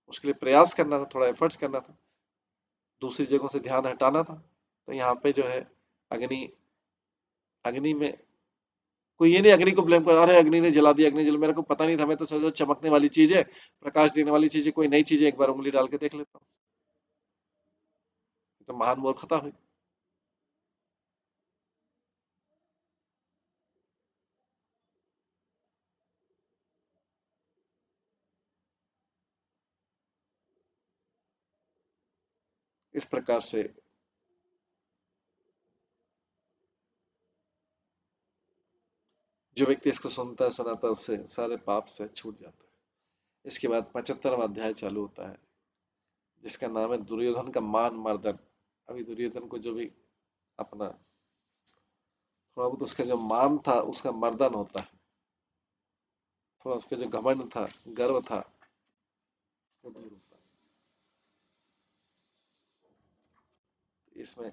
उसके लिए प्रयास करना था, थोड़ा एफर्ट्स करना था, दूसरी जगहों से ध्यान हटाना था। तो यहाँ पे जो है अग्नि, अग्नि में कोई ये नहीं अग्नि को ब्लेम कर, अरे अग्नि ने जला दिया, अग्नि जला, मेरे को पता नहीं था, मैं तो सोचा चमकने वाली चीज है, प्रकाश देने वाली चीज है, कोई नई चीज है, एक बार उंगली डाल के देख लेता हूँ। तो महान मूर्खता हुई। इस प्रकार से जो व्यक्ति इसको सुनता है सुनाता है, उससे सारे पाप से छूट जाता है। इसके बाद 75वां अध्याय चालू होता है, जिसका नाम है दुर्योधन का मान मर्दन। अभी दुर्योधन को जो भी अपना थोड़ा बहुत उसका जो मान था उसका मर्दन होता है, थोड़ा उसका जो घमंड था, गर्व था, वो दूर होता है। इसमें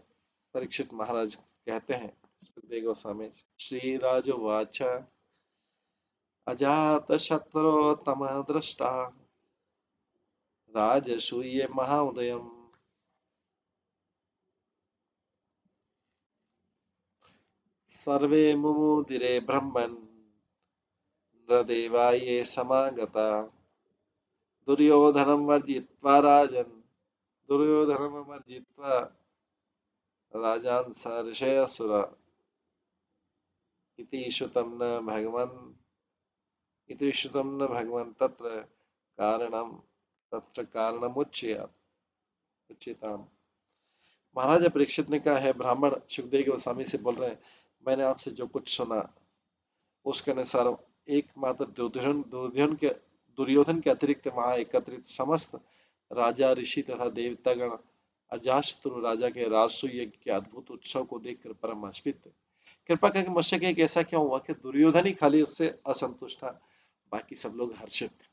परीक्षित महाराज कहते हैं, सुखदेव गोस्वामी, श्री राजोवाच अजात शत्रु तम दृष्टा राजसूय महाउदयम् सर्वे मुमुदिरे ब्रह्मन् नृदेवा ये समागता दुर्योधनं वर्जित्वा राजन् दुर्योधनं वर्जित्वा राजान् ऋषयसुरा इति श्रुतं न भगवन् इति श्रुतं न भगवन् कारणं तत्र कारणमुच्यते उच्यताम्। महाराजा परीक्षित ने कहा है, ब्राह्मण सुखदेव गोस्वामी से बोल रहे हैं, मैंने आपसे जो कुछ सुना उसके अनुसार एकमात्र दुर्योधन के अतिरिक्त वहां एकत्रित समस्त राजा ऋषि तथा देवतागण अजाशत्रु राजा के राजसूय यज्ञ के अद्भुत उत्सव को देखकर परम हर्षित थे। कृपा करके मुझसे कहिए कि ऐसा क्यों हुआ कि दुर्योधन ही खाली उससे असंतुष्ट था, बाकी सब लोग हर्षित थे।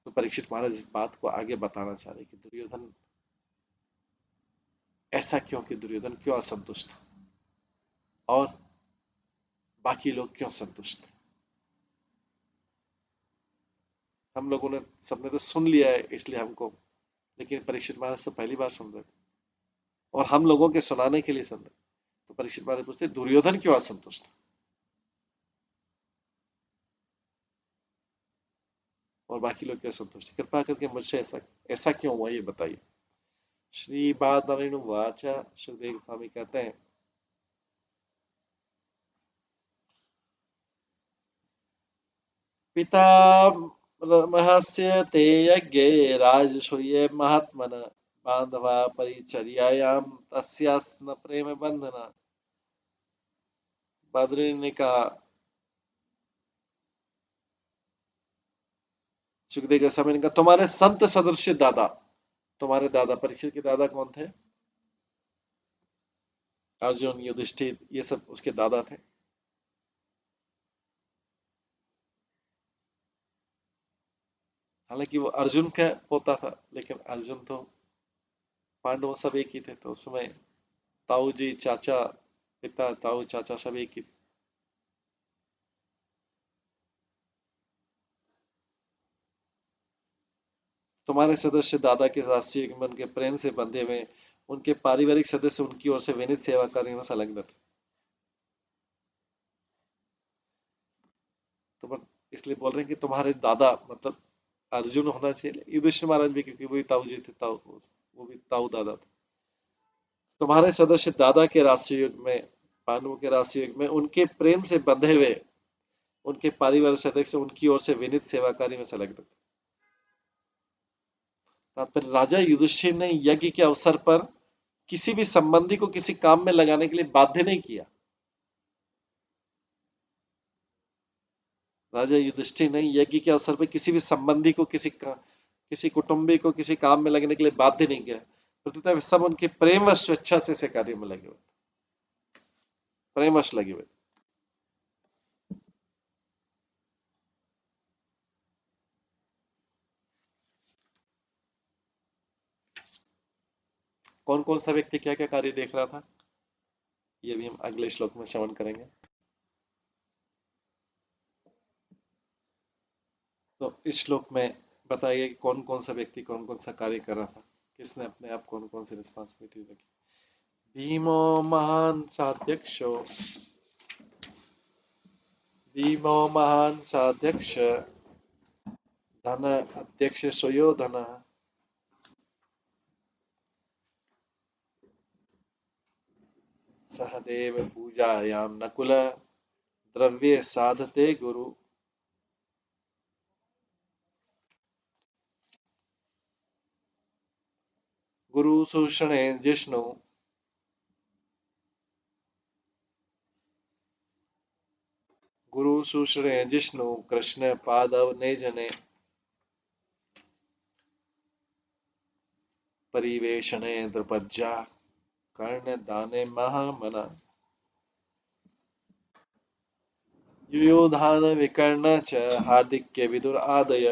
तो परीक्षित महाराज इस बात को आगे बताना चाह रहे कि दुर्योधन ऐसा क्यों, कि दुर्योधन क्यों असंतुष्ट था और बाकी लोग क्यों संतुष्ट थे। हम लोगों ने सबने तो सुन लिया है इसलिए हमको, लेकिन परीक्षित महाराज तो पहली बार सुन रहे थे और हम लोगों के सुनाने के लिए सुन रहे। तो परीक्षित महाराज पूछते, दुर्योधन क्यों असंतुष्ट था और बाकी लोग क्यों संतुष्ट, कृपा करके मुझसे ऐसा ऐसा क्यों हुआ ये बताइए। श्री बादरिणुवाच, सुखदेव स्वामी कहते हैं, पितामहस्य ते यज्ञे राजसूये महात्मन बांधवा परिचर्यायां तस्यास्न प्रेम बंधना। बद्री ने कहा, सुखदेव गोस्वामी ने कहा, तुम्हारे संत सदृश दादा, तुम्हारे दादा परीक्षित के दादा कौन थे, अर्जुन युधिष्ठिर ये सब उसके दादा थे। हालांकि वो अर्जुन का पोता था, लेकिन अर्जुन तो पांडव सब एक ही थे, तो उसमें ताऊ जी चाचा, पिता ताऊ चाचा सब एक ही थे। तुम्हारे सदस्य दादा के राष्ट्रीय मन के प्रेम से बंधे हुए, उनके पारिवारिक सदस्य उनकी ओर से विनीत सेवा करने में संलग्न थे। तो इसलिए बोल रहे हैं कि तुम्हारे दादा मतलब अर्जुन होना चाहिए, युधिष्ठिर महाराज भी, क्योंकि वही ताऊ जी थे, ताऊ वो भी ताऊ दादा थे। तुम्हारे सदस्य दादा के राष्ट्रीय युग में, पांडवों के राष्ट्रीय युग में उनके प्रेम से बंधे हुए, उनके पारिवारिक सदस्य उनकी ओर से विनीत सेवा कार्य में संलग्न थे। तात्पर्य, राजा युधिष्ठिर ने यज्ञ के अवसर पर किसी भी संबंधी को किसी काम में लगाने के लिए बाध्य नहीं किया। राजा युधिष्ठिर ने यज्ञ के अवसर पर किसी भी संबंधी को किसी कुटुंबी को किसी काम में लगने के लिए बाध्य नहीं किया, प्रत्युतः सब उनके प्रेम व स्वेच्छा से कार्य में लगे हुए, प्रेमवश लगे हुए। कौन कौन सा व्यक्ति क्या क्या कार्य देख रहा था, ये भी हम अगले श्लोक में श्रवण करेंगे। तो इस श्लोक में बताया गया कि कौन कौन सा व्यक्ति कौन कौन सा कार्य कर रहा था, किसने अपने आप कौन कौन सी रिस्पॉन्सिबिलिटी रखी। भीमो महान साध्यक्षो भीमो महान साध्यक्ष धन अध्यक्ष सुयोधन सहदेव पूजायां नकुल द्रव्ये साधते गुरु गुरु सूषणे जिष्णु गुरु सूषणे जिष्णु कृष्ण पादव ने जने परिवेशने द्रुपज्जा कर्ण दाने महामना युयोधान विकर्ण च हार्दिक्य विदुर आदय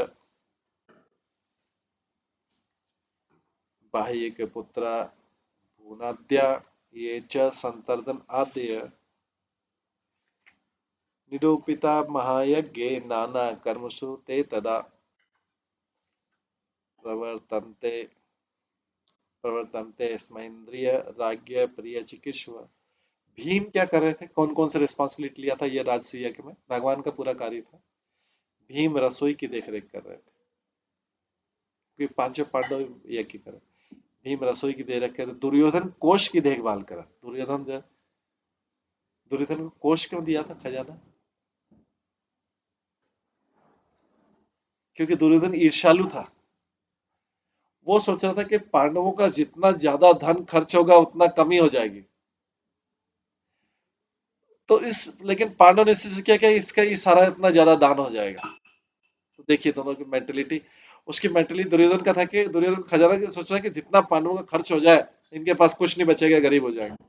बाह्यक पुत्र भूनाद्या ये च संतर्दन आदय निरूपिता महायज्ञे नाना कर्मसु ते तदा प्रवर्तन्ते प्रवर्तन्ते स्मैन्द्रिय राज्य प्रिय चिकित्सव। भीम क्या कर रहे थे, कौन कौन से रिस्पॉन्सिबिलिटी लिया था ये राजसूय यज्ञ में, भगवान का पूरा कार्य था। भीम रसोई की देखरेख कर रहे थे क्योंकि पांचों पांडव यज्ञ कर रहे। भीम रसोई की देखरेख कर, दुर्योधन कोष की देखभाल करा। दुर्योधन को कोष क्यों दिया था खजाना, क्योंकि दुर्योधन ईर्ष्यालु था। वो सोच रहा था कि पांडवों का जितना ज्यादा धन खर्च होगा उतना कमी हो जाएगी। तो लेकिन पांडव ने किया कि इसका ये सारा इतना ज्यादा दान हो जाएगा। तो देखिए दोनों की मेंटेलिटी, उसकी मेंटेलिटी दुर्योधन का था कि दुर्योधन खजाना की सोच रहा है कि जितना पांडवों का खर्च हो जाए इनके पास कुछ नहीं बचेगा, गरीब हो जाएंगे,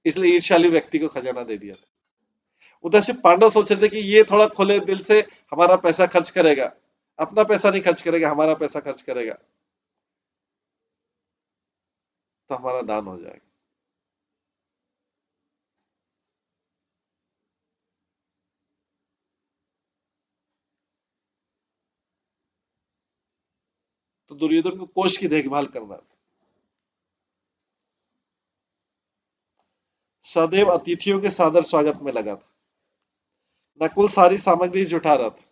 इसलिए ईर्ष्यालु व्यक्ति को खजाना दे दिया। उधर से पांडव सोच रहे थे कि ये थोड़ा खुले दिल से हमारा पैसा खर्च करेगा, अपना पैसा नहीं खर्च करेगा, हमारा पैसा खर्च करेगा तो हमारा दान हो जाएगा। तो दुर्योधन को कोष की देखभाल करना था। सदैव अतिथियों के सादर स्वागत में लगा था। नकुल सारी सामग्री जुटा रहा था।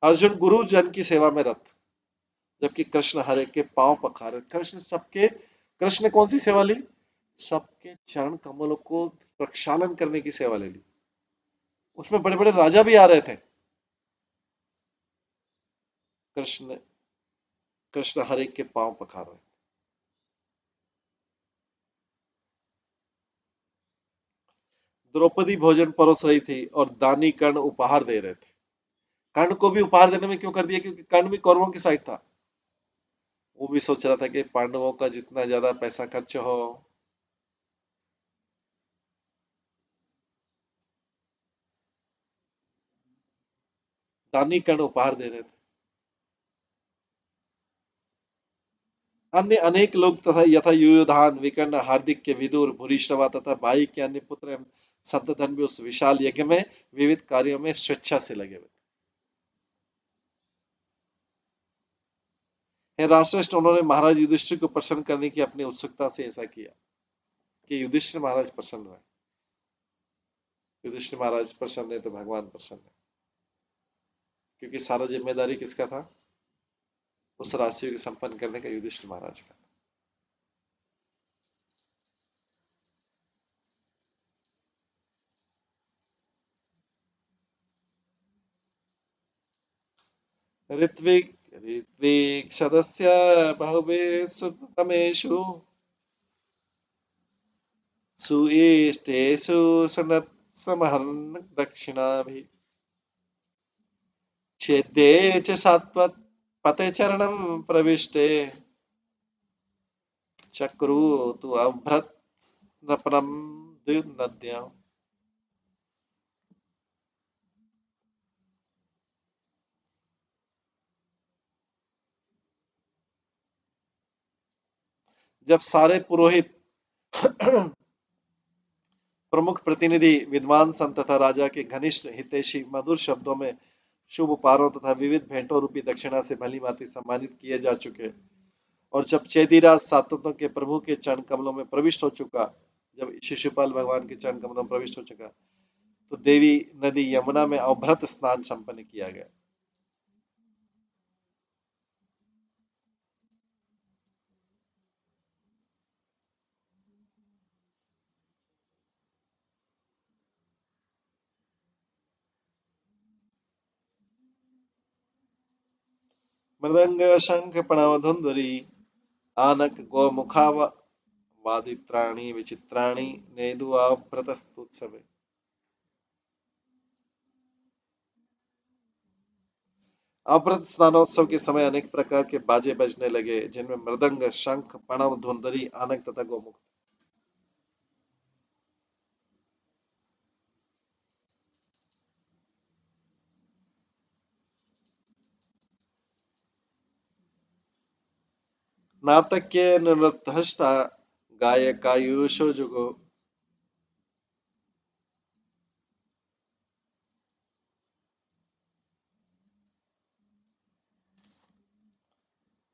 अर्जुन गुरु जन की सेवा में रत, जबकि कृष्ण हरे के पांव पखारे। कृष्ण ने कौन सी सेवा ली, सबके चरण कमलों को प्रक्षालन करने की सेवा ले ली। उसमें बड़े बड़े राजा भी आ रहे थे। कृष्ण कृष्ण हरे के पांव पखार रहे। द्रौपदी भोजन परोस रही थी और दानी कर्ण उपहार दे रहे थे। कर्ण को भी उपहार देने में क्यों कर दिया, क्योंकि कर्ण भी कौरवों की साइड था। वो भी सोच रहा था कि पांडवों का जितना ज्यादा पैसा खर्च हो। दानी कर्ण उपहार दे रहे थे। अन्य अनेक लोग तथा यथा युयोधान विकर्ण हार्दिक विदुर भूरिश्रवा तथा भाई के अन्य पुत्र एवं संतधन भी उस विशाल यज्ञ में विविध कार्यों में स्वेच्छा से लगे हुए थे। राष्ट्रश्रेष्ठ, उन्होंने महाराज युधिष्ठिर को प्रसन्न करने की अपनी उत्सुकता से ऐसा किया कि युधिष्ठिर महाराज प्रसन्न रहे। युधिष्ठिर महाराज प्रसन्न है तो भगवान प्रसन्न है, क्योंकि सारा जिम्मेदारी किसका था, उस राशि को संपन्न करने का युधिष्ठिर महाराज का। ऋत्विक ऋत्विक सदस्य बहुवेषु तमेषु सुयेष्टेषु सनत्समहर्न दक्षिणाभिः छेद्ये च सात्वत् पते चरणं प्रविष्टे चक्रु तु अभ्रत नपनम नद्याम्। जब सारे पुरोहित प्रमुख प्रतिनिधि विद्वान संत तथा राजा के घनिष्ठ हितैषी मधुर शब्दों में शुभ उपहारों तथा विविध भेंटों रूपी दक्षिणा से भली भांति सम्मानित किए जा चुके, और जब चेदीराज सात्वतों के प्रभु के चरण कमलों में प्रविष्ट हो चुका, जब शिशुपाल भगवान के चरण कमलों में प्रविष्ट हो चुका, तो देवी नदी यमुना में अवभृत स्नान संपन्न किया गया। मृदंग शंख प्रणव धुंधुरी आनक गोमुखा वादित्राणि विचित्राणि नेदु अवभृतस्तुत्सवे। अवभृत स्नानोत्सव के समय अनेक प्रकार के बाजे बजने लगे, जिनमें मृदंग, शंख, प्रणव, धुंधरी, आनक तथा गोमुख। नाटक्य नृत्यष्टा गायकायुषो जुगो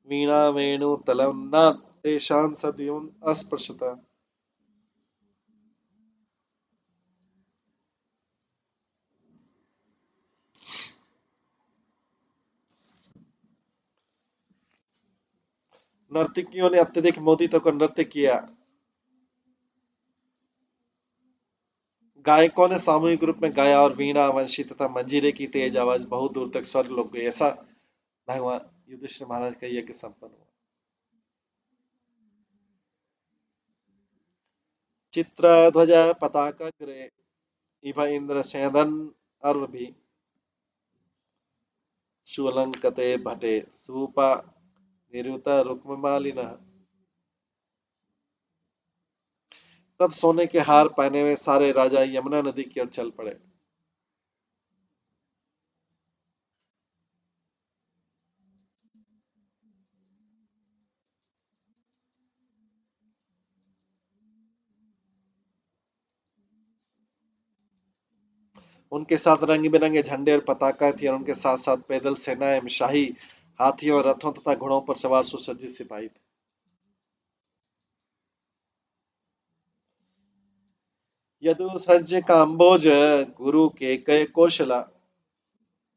वीणा वेणु तलं न तेषां सदयोन अस्पृशता। नर्तकियों ने अत्यधिक मोदित होकर नृत्य किया। गायकों ने सामूहिक रूप में गाया और वीणा, वंशी तथा मंजीरे की तेज आवाज बहुत दूर तक स्वर्ग लोग गई। ऐसा भगवान युधिष्ठिर महाराज का यज्ञ संपन्न हुआ। चित्र ध्वज पताकाग्रे इव इंद्र सेदन अर्वभि सुअलंकते भटे सूपा निरुत रुक्ममालिनः। तब सोने के हार पहने हुए सारे राजा यमुना नदी की ओर चल पड़े। उनके साथ रंग बिरंगे झंडे और पताका थी और उनके साथ साथ पैदल सेनाएं, शाही हाथियों, रथों तथा घोड़ों पर सवार सुसज्जित सिपाही थे। यदुसृज काम्बोज गुरु केकय कौशला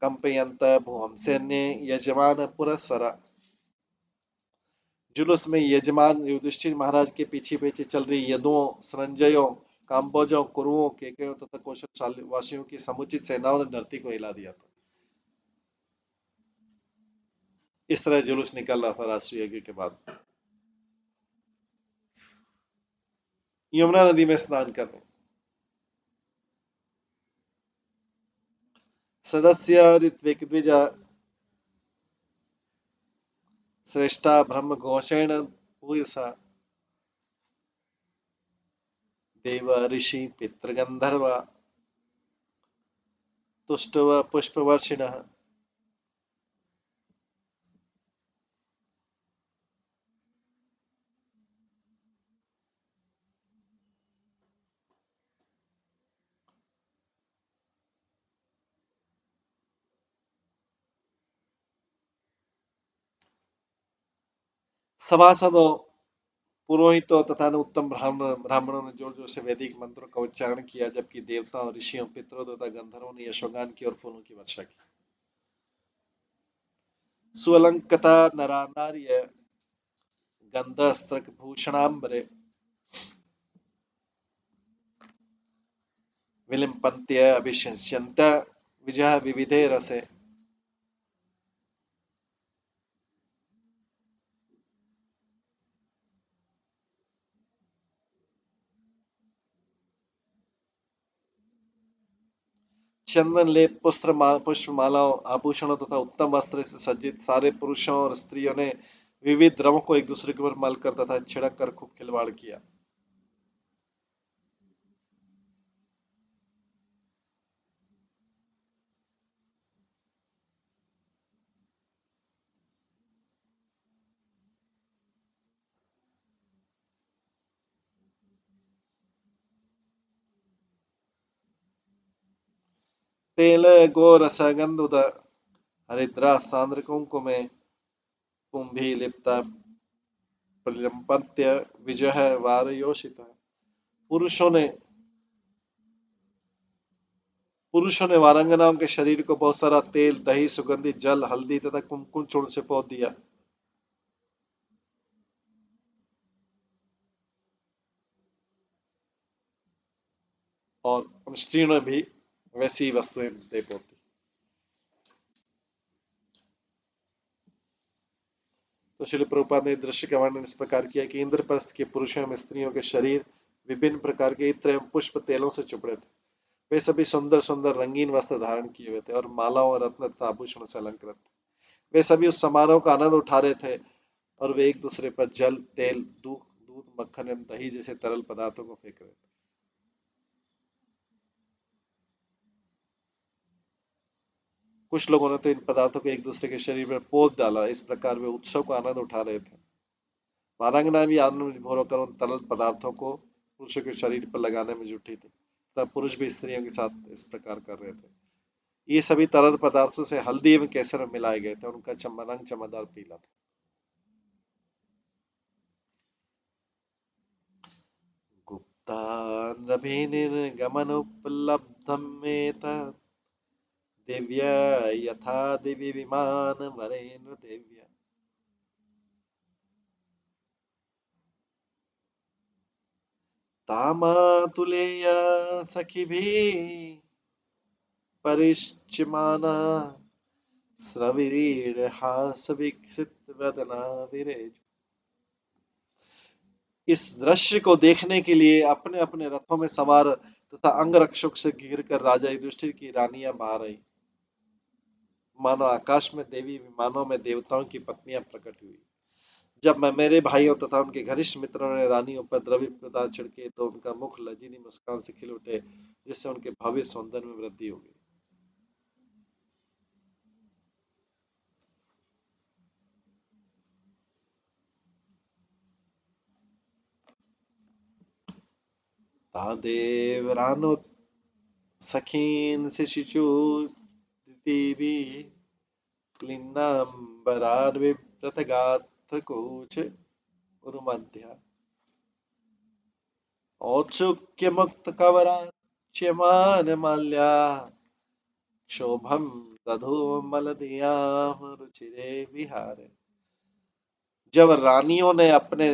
कंपयंत भुवम सैन्य यजमान पुरस्सरा। जुलूस में यजमान युधिष्ठिर महाराज के पीछे पीछे चल रही यदुओं, संजयों, काम्बोजों, कुरुओं, केकयों तथा कौशल वासियों की समुचित सेनाओं ने धरती को हिला दिया था। इस तरह जुलूस निकल रहा था राष्ट्रीय यज्ञ के बाद यमुना नदी में स्नान करने। सदस्य ऋत्विक श्रेष्ठा ब्रह्म घोषेण भूयसा देव ऋषि पितृगंधर्व तुष्टव पुष्पवर्षिणः। सभासदों, पुरोहितों तथा उत्तम ब्राह्मणों ने जोर जोर से वैदिक मंत्रों का उच्चारण किया, जबकि देवताओं, ऋषियों, पितरों तथा गंधर्वों ने यशोगान की और फूलों की वर्षा की। सुअलंकता नरा नार्य गंधस्त्रक भूषणांबरे विलिम्पन्त्य अभिषिञ्चन्त विजह विविधे रसे। चंदन लेप, पुष्पमालाओं, आभूषणों तथा उत्तम वस्त्र से सज्जित सारे पुरुषों और स्त्रियों ने विविध द्रवों को एक दूसरे के ऊपर मलकर तथा छिड़क कर खूब खिलवाड़ किया। तेल गोरस गंधुद हरिद्रा सांद्र कुंकुमे कुंभी लिप्ता प्रलिम्पन्त्य विजह वारयोषिता। पुरुषों ने पुरुषों ने वारंगनाओं के शरीर को बहुत सारा तेल, दही, सुगंधित जल, हल्दी तथा कुमकुम चूर्ण से पोत दिया। और उन स्त्रियों ने भी वैसी ही वस्तुएं दे पोती। तो श्रील प्रभुपाद ने दृश्य का वर्णन इस प्रकार किया कि इंद्रप्रस्थ के पुरुषों एवं स्त्रियों के शरीर विभिन्न प्रकार के इत्र एवं पुष्प तेलों से चुपड़े थे। वे सभी सुंदर सुंदर रंगीन वस्त्र धारण किए हुए थे और मालाओं और रत्न तथा आभूषणों से अलंकृत थे। वे सभी उस समारोह का आनंद उठा रहे थे और वे एक दूसरे पर जल, तेल, दूध, दूध, मक्खन एवं दही जैसे तरल पदार्थों को फेंक रहे थे। कुछ लोगों ने तो इन पदार्थों को एक दूसरे के शरीर पर पोत डाला। इस प्रकार वे उत्सव का आनंद उठा रहे थे। वारांगना भी आनंद विभोर होकर उन तरल पदार्थों को पुरुषों के शरीर पर लगाने में जुटी थी तथा पुरुष भी स्त्रियों के साथ इस प्रकार कर रहे थे। ये सभी तरल पदार्थों से हल्दी एवं केसर में मिलाए गए थे। उनका रंग चमकदार पीला था। गुप्तान्रभिर्गमनोपलब्धमेतत् दिव्या यथा दिवि विमानमरेण दिव्या। तामातुलेया सखिभिः परिष्यमाना स्रविरीडहासविकसितवदना विरेज। इस दृश्य को देखने के लिए अपने अपने रथों में सवार तथा अंगरक्षक से घिर कर राजा युधिष्ठिर की रानियां बाहर आई। मानो आकाश में देवी, विमानों में देवताओं की पत्नियां प्रकट हुई। जब मैं मेरे भाइयों तथा उनके घनिष्ठ मित्रों ने रानियों पर द्रव्य पदार्थ छिड़के तो उनका मुख लजीली मुस्कान से खिल उठे, जिससे उनके भव्य सौंदर्य में वृद्धि हो गई। तादेव रानो सखीन शिशु दिवी क्लिन्नाम्बरार्विव्रतगात्रकूच उरुमध्या औत्सुक्यमुक्तकवराच्यमानमाल्या क्षोभं दधूमलधियां रुचिरे विहारे। जब रानियों ने अपने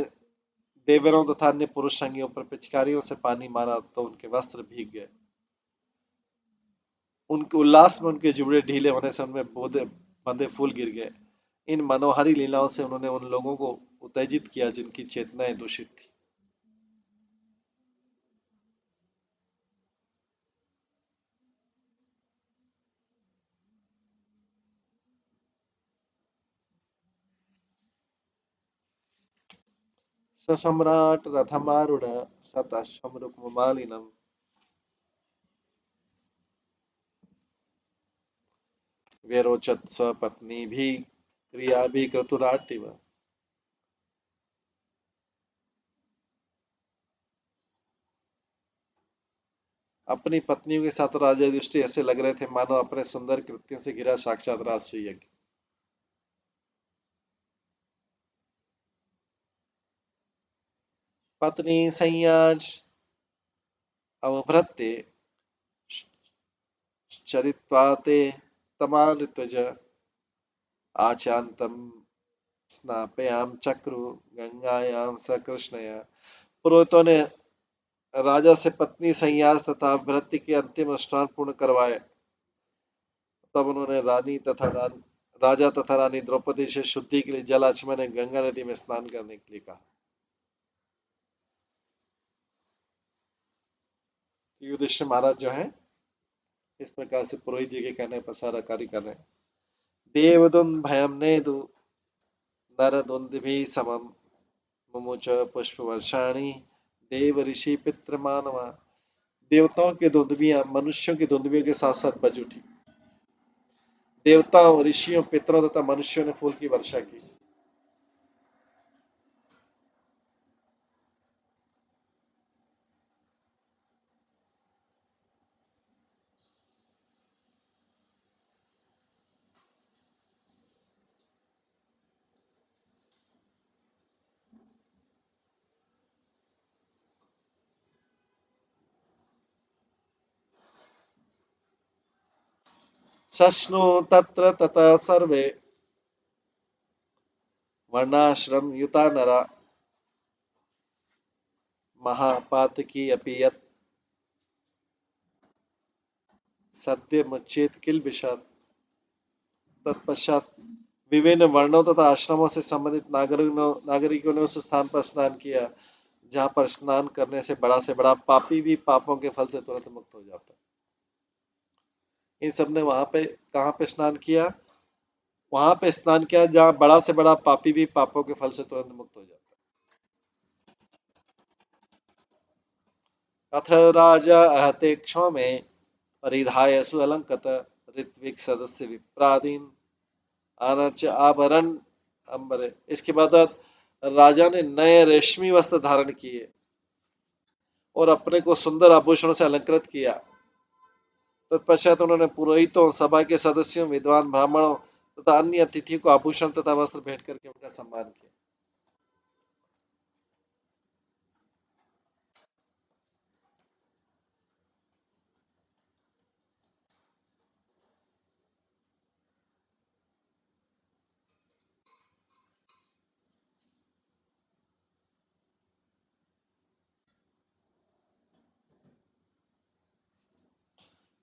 देवरों तथा अन्य पुरुष संगियों पर पिचकारियों से पानी मारा तो उनके वस्त्र भीग गए। उनके उल्लास में उनके जुबड़े ढीले होने से उनमें बंधे फूल गिर गए। इन मनोहारी लीलाओं से उन्होंने उन लोगों को उत्तेजित किया जिनकी चेतनाएं दूषित थी। ससम्राट रथमारूढ़ शतशमरुकमालिनम् व्यरोचत स्वपत्नी भी क्रिया भी क्रतुराटिव। अपनी पत्नियों के साथ राजा युधिष्ठिर ऐसे लग रहे थे मानो अपने सुंदर कृत्यों से घिरा साक्षात राजसूय यज्ञ। पत्नी संयाज अवभृत्ते चरित्वाते तमालृतज आचान्तम स्नापयाम चक्रु गंगायाम स कृष्णया। पुरोहितों ने राजा से पत्नी संन्यास तथा भृत्य के अंतिम स्नान पूर्ण करवाए। तब उन्होंने राजा तथा रानी द्रौपदी से शुद्धि के लिए जल आचमन गंगा नदी में स्नान करने के लिए कहा। युधिष्ठिर महाराज जो है इस प्रकार से पुरोहित जी के कहने पर सारा कार्य कर रहे हैं। देवदुन भयम नेदु नरदुंदभि समम मुमुच पुष्प वर्षाणी देव ऋषि पितृ मानवा। देवताओं की दुंदभियां मनुष्यों की दुंदभियों के साथ साथ बज उठी। देवताओं, ऋषियों, पितरों तथा मनुष्यों ने फूल की वर्षा की। शश्नु तत्र ततः सर्वे वर्णाश्रम युता नरा महापातकी अपि यत् सद्य मुच्येत किल विषाद। तत्पश्चात विभिन्न वर्णों तथा आश्रमों से संबंधित नागरिकों ने उस स्थान पर स्नान किया जहां पर स्नान करने से बड़ा पापी भी पापों के फल से तुरंत मुक्त हो जाता है। इन सब ने वहां पे कहां पे स्नान किया? वहां पे स्नान किया जहां बड़ा से बड़ा पापी भी पापों के फल से तुरंत मुक्त हो जाता है। अथ राजा अहते में परिधाय सुअलंकृत ऋत्विक सदस्य विप्रादीन आनच आभरण अंबर। इसके बाद राजा ने नए रेशमी वस्त्र धारण किए और अपने को सुंदर आभूषणों से अलंकृत किया। तत्पश्चात उन्होंने पुरोहितों, सभा के सदस्यों, विद्वान ब्राह्मणों तथा अन्य अतिथियों को आभूषण तथा वस्त्र भेंट करके उनका सम्मान किया।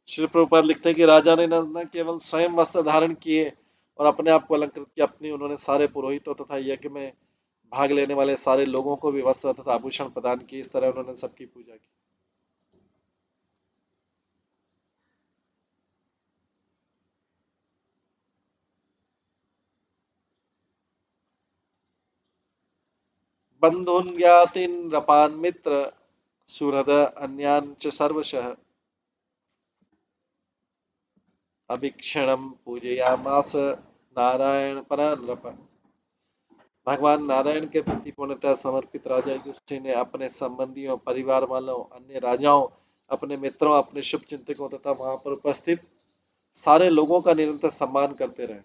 श्री प्रभुपाद लिखते हैं कि राजा ने न केवल स्वयं वस्त्र धारण किए और अपने आप को अलंकृत किया, अपनी उन्होंने सारे पुरोहितों तथा यज्ञ में भाग लेने वाले सारे लोगों को भी वस्त्र तथा आभूषण प्रदान किए। इस तरह उन्होंने सबकी पूजा की। बंधुन ज्ञातिन रपान मित्र सुहृद अन्यान च सर्वशः अभिक्षणम पूजयामास नारायण परानरप। भगवान नारायण के प्रति पूर्णतः समर्पित राजा युधिष्ठिर ने अपने संबंधियों, परिवार वालों, अन्य राजाओं, अपने मित्रों, अपने शुभ चिंतकों तथा वहां पर उपस्थित सारे लोगों का निरंतर सम्मान करते रहे।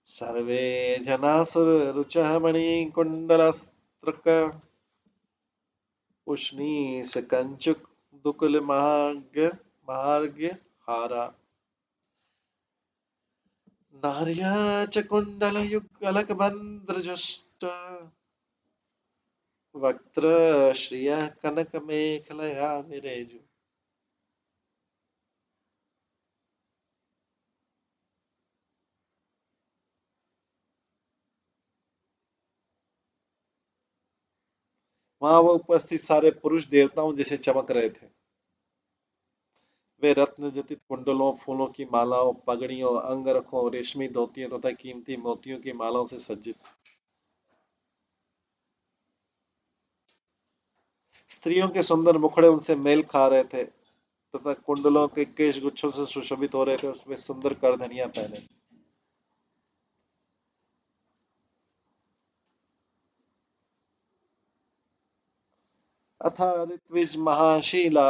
सर्वे जनासुर रुचः मणिकुण्डलस्त्रक उष्णीष कंचुक दुकुल मार्ग हारा नार्या च कुण्डल युगलक बंद्रजुष्ट वक्त्र श्रिय कनक मेखलया विरेजु। वहां वो उपस्थित सारे पुरुष देवताओं जैसे चमक रहे थे। वे रत्न जटित कुंडलों, फूलों की मालाओं, पगड़ियों, अंगरखों, रेशमी धोतियों तथा कीमती मोतियों की मालाओं से सज्जित। स्त्रियों के सुंदर मुखड़े उनसे मेल खा रहे थे तथा कुंडलों के केश गुच्छों से सुशोभित हो रहे थे। उसमें सुंदर करधनियां पहने। अथा ऋत्विज महाशीला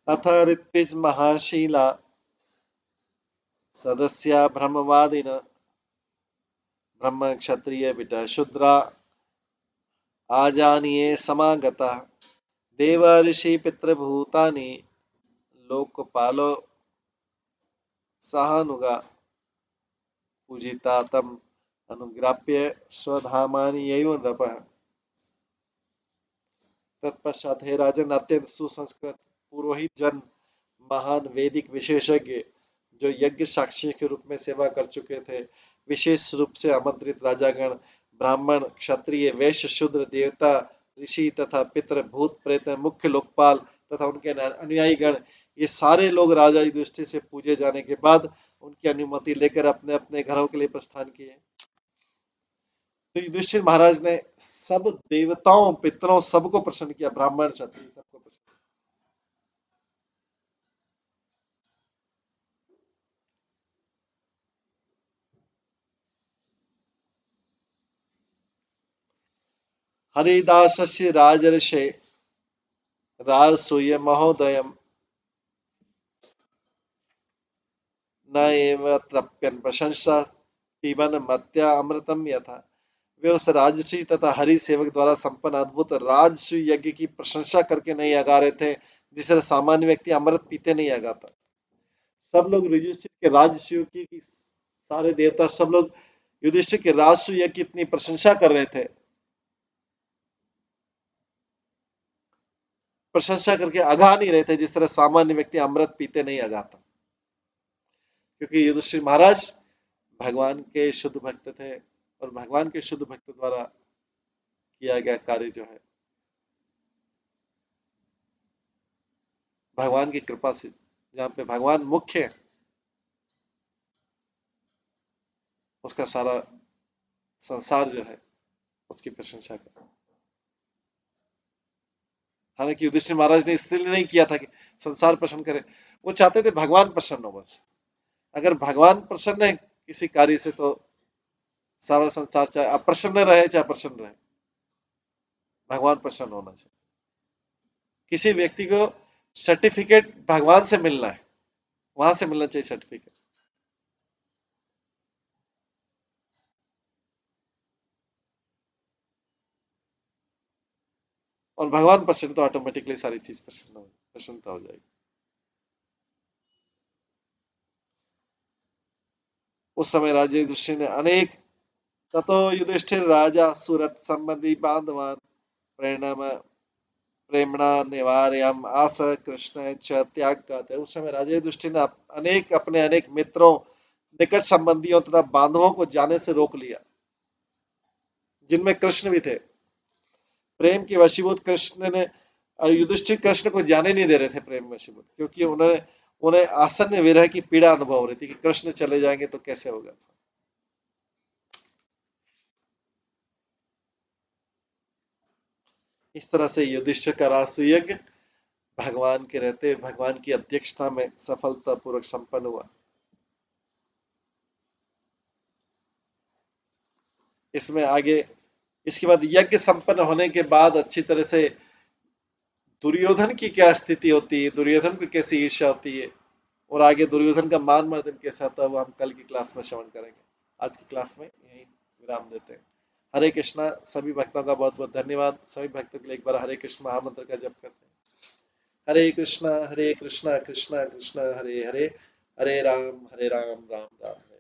अथ ऋत्विज महाशीला सदस्या ब्रह्मवादिन ब्रह्म क्षत्रिय विट शूद्रा आजानीये समागता देव ऋषि पितृभूतानि लोकपालो सहानुगा पूजिता तम अनुग्राप्य स्वधामानि यैव नृपः। तत्पश्चात हे राजन, अत्यंत सुसंस्कृत पुरोहित जन, महान वैदिक विशेषज्ञ जो यज्ञ साक्षी के रूप में सेवा कर चुके थे, विशेष रूप से आमंत्रित राजागण, ब्राह्मण, क्षत्रिय, वैश्य, शूद्र, देवता, ऋषि तथा पितृ, भूत प्रेत, मुख्य लोकपाल तथा उनके अनुयायी गण, ये सारे लोग राजा युधिष्ठिर से पूजे जाने के बाद उनकी अनुमति लेकर अपने अपने घरों के लिए प्रस्थान किए। तो युधिष्ठिर महाराज ने सब देवताओं, पितरों सबको प्रसन्न किया, ब्राह्मण, क्षत्रिय सबको प्रसन्न हरिदासस्य राजर्षे राजसूय महोदयम् न एव तृप्यन् प्रशंसा पिबन मत्या अमृतम यथा। वे उस राजसी तथा हरि सेवक द्वारा संपन्न अद्भुत राजस्व यज्ञ की प्रशंसा करके नहीं अगा रहे थे, जिसे सामान्य व्यक्ति अमृत पीते नहीं अगाता। सब लोग युधिष्ठिर के राजस्व की सारे देवता सब लोग युधिष्ठिर के राजस्व यज्ञ की इतनी प्रशंसा कर रहे थे, प्रशंसा करके अगा नहीं रहे थे जिस तरह सामान्य व्यक्ति अमृत पीते नहीं अगाता। क्योंकि युधिष्ठिर महाराज भगवान के शुद्ध भक्त थे और भगवान के शुद्ध भक्त द्वारा किया गया कार्य जो है भगवान की कृपा से, जहां पे भगवान मुख्य है, उसका सारा संसार जो है उसकी प्रशंसा कर। हालांकि युधिष्ठिर महाराज ने इसलिए नहीं किया था कि संसार प्रसन्न करे, वो चाहते थे भगवान प्रसन्न हो बस। अगर भगवान प्रसन्न है किसी कार्य से तो सारा संसार चाहे अप्रसन्न रहे चाहे प्रसन्न रहे, भगवान प्रसन्न होना चाहिए। किसी व्यक्ति को सर्टिफिकेट भगवान से मिलना है, वहां से मिलना चाहिए सर्टिफिकेट, और भगवान प्रसन्न तो ऑटोमेटिकली सारी चीज प्रसन्नता हो जाएगी। उस समय राजा युधिष्ठिर ने अनेक ततो युधिष्ठिर राजा सूरत संबंधी बांधवान प्रेरणा प्रेमणा निवार्यम आस कृष्ण च त्याग कहते। उस समय राजा युधिष्ठिर ने अनेक अपने अनेक मित्रों, निकट संबंधियों तथा बांधवों को जाने से रोक लिया, जिनमें कृष्ण भी थे। प्रेम के वशीभूत कृष्ण ने युधिष्ठिर कृष्ण को जाने नहीं दे रहे थे प्रेम वशीभूत, क्योंकि उन्हें आसन्न विरह की पीड़ा अनुभव हो रही थी कि कृष्ण चले जाएंगे तो कैसे होगा। इस तरह से युधिष्ठिर का राजसूय भगवान के रहते भगवान की अध्यक्षता में सफलतापूर्वक संपन्न हुआ। इसमें आगे इसके बाद यज्ञ संपन्न होने के बाद अच्छी तरह से दुर्योधन की क्या स्थिति होती है, दुर्योधन की कैसी ईर्ष्या होती है, और आगे दुर्योधन का मान मर्दन कैसा होता है, वो हम कल की क्लास में श्रवण करेंगे। आज की क्लास में यही विराम देते हैं। हरे कृष्णा। सभी भक्तों का बहुत बहुत धन्यवाद। सभी भक्तों के लिए एक बार हरे कृष्ण महामंत्र का जप करते हैं। हरे कृष्णा कृष्णा कृष्णा हरे हरे, हरे राम राम राम हरे।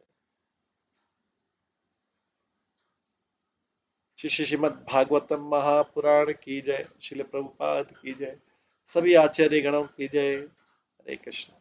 श्री श्रीमद् भागवतम महापुराण की जय। श्रील प्रभुपाद की जय। सभी आचार्य गणों की जय। हरे कृष्ण।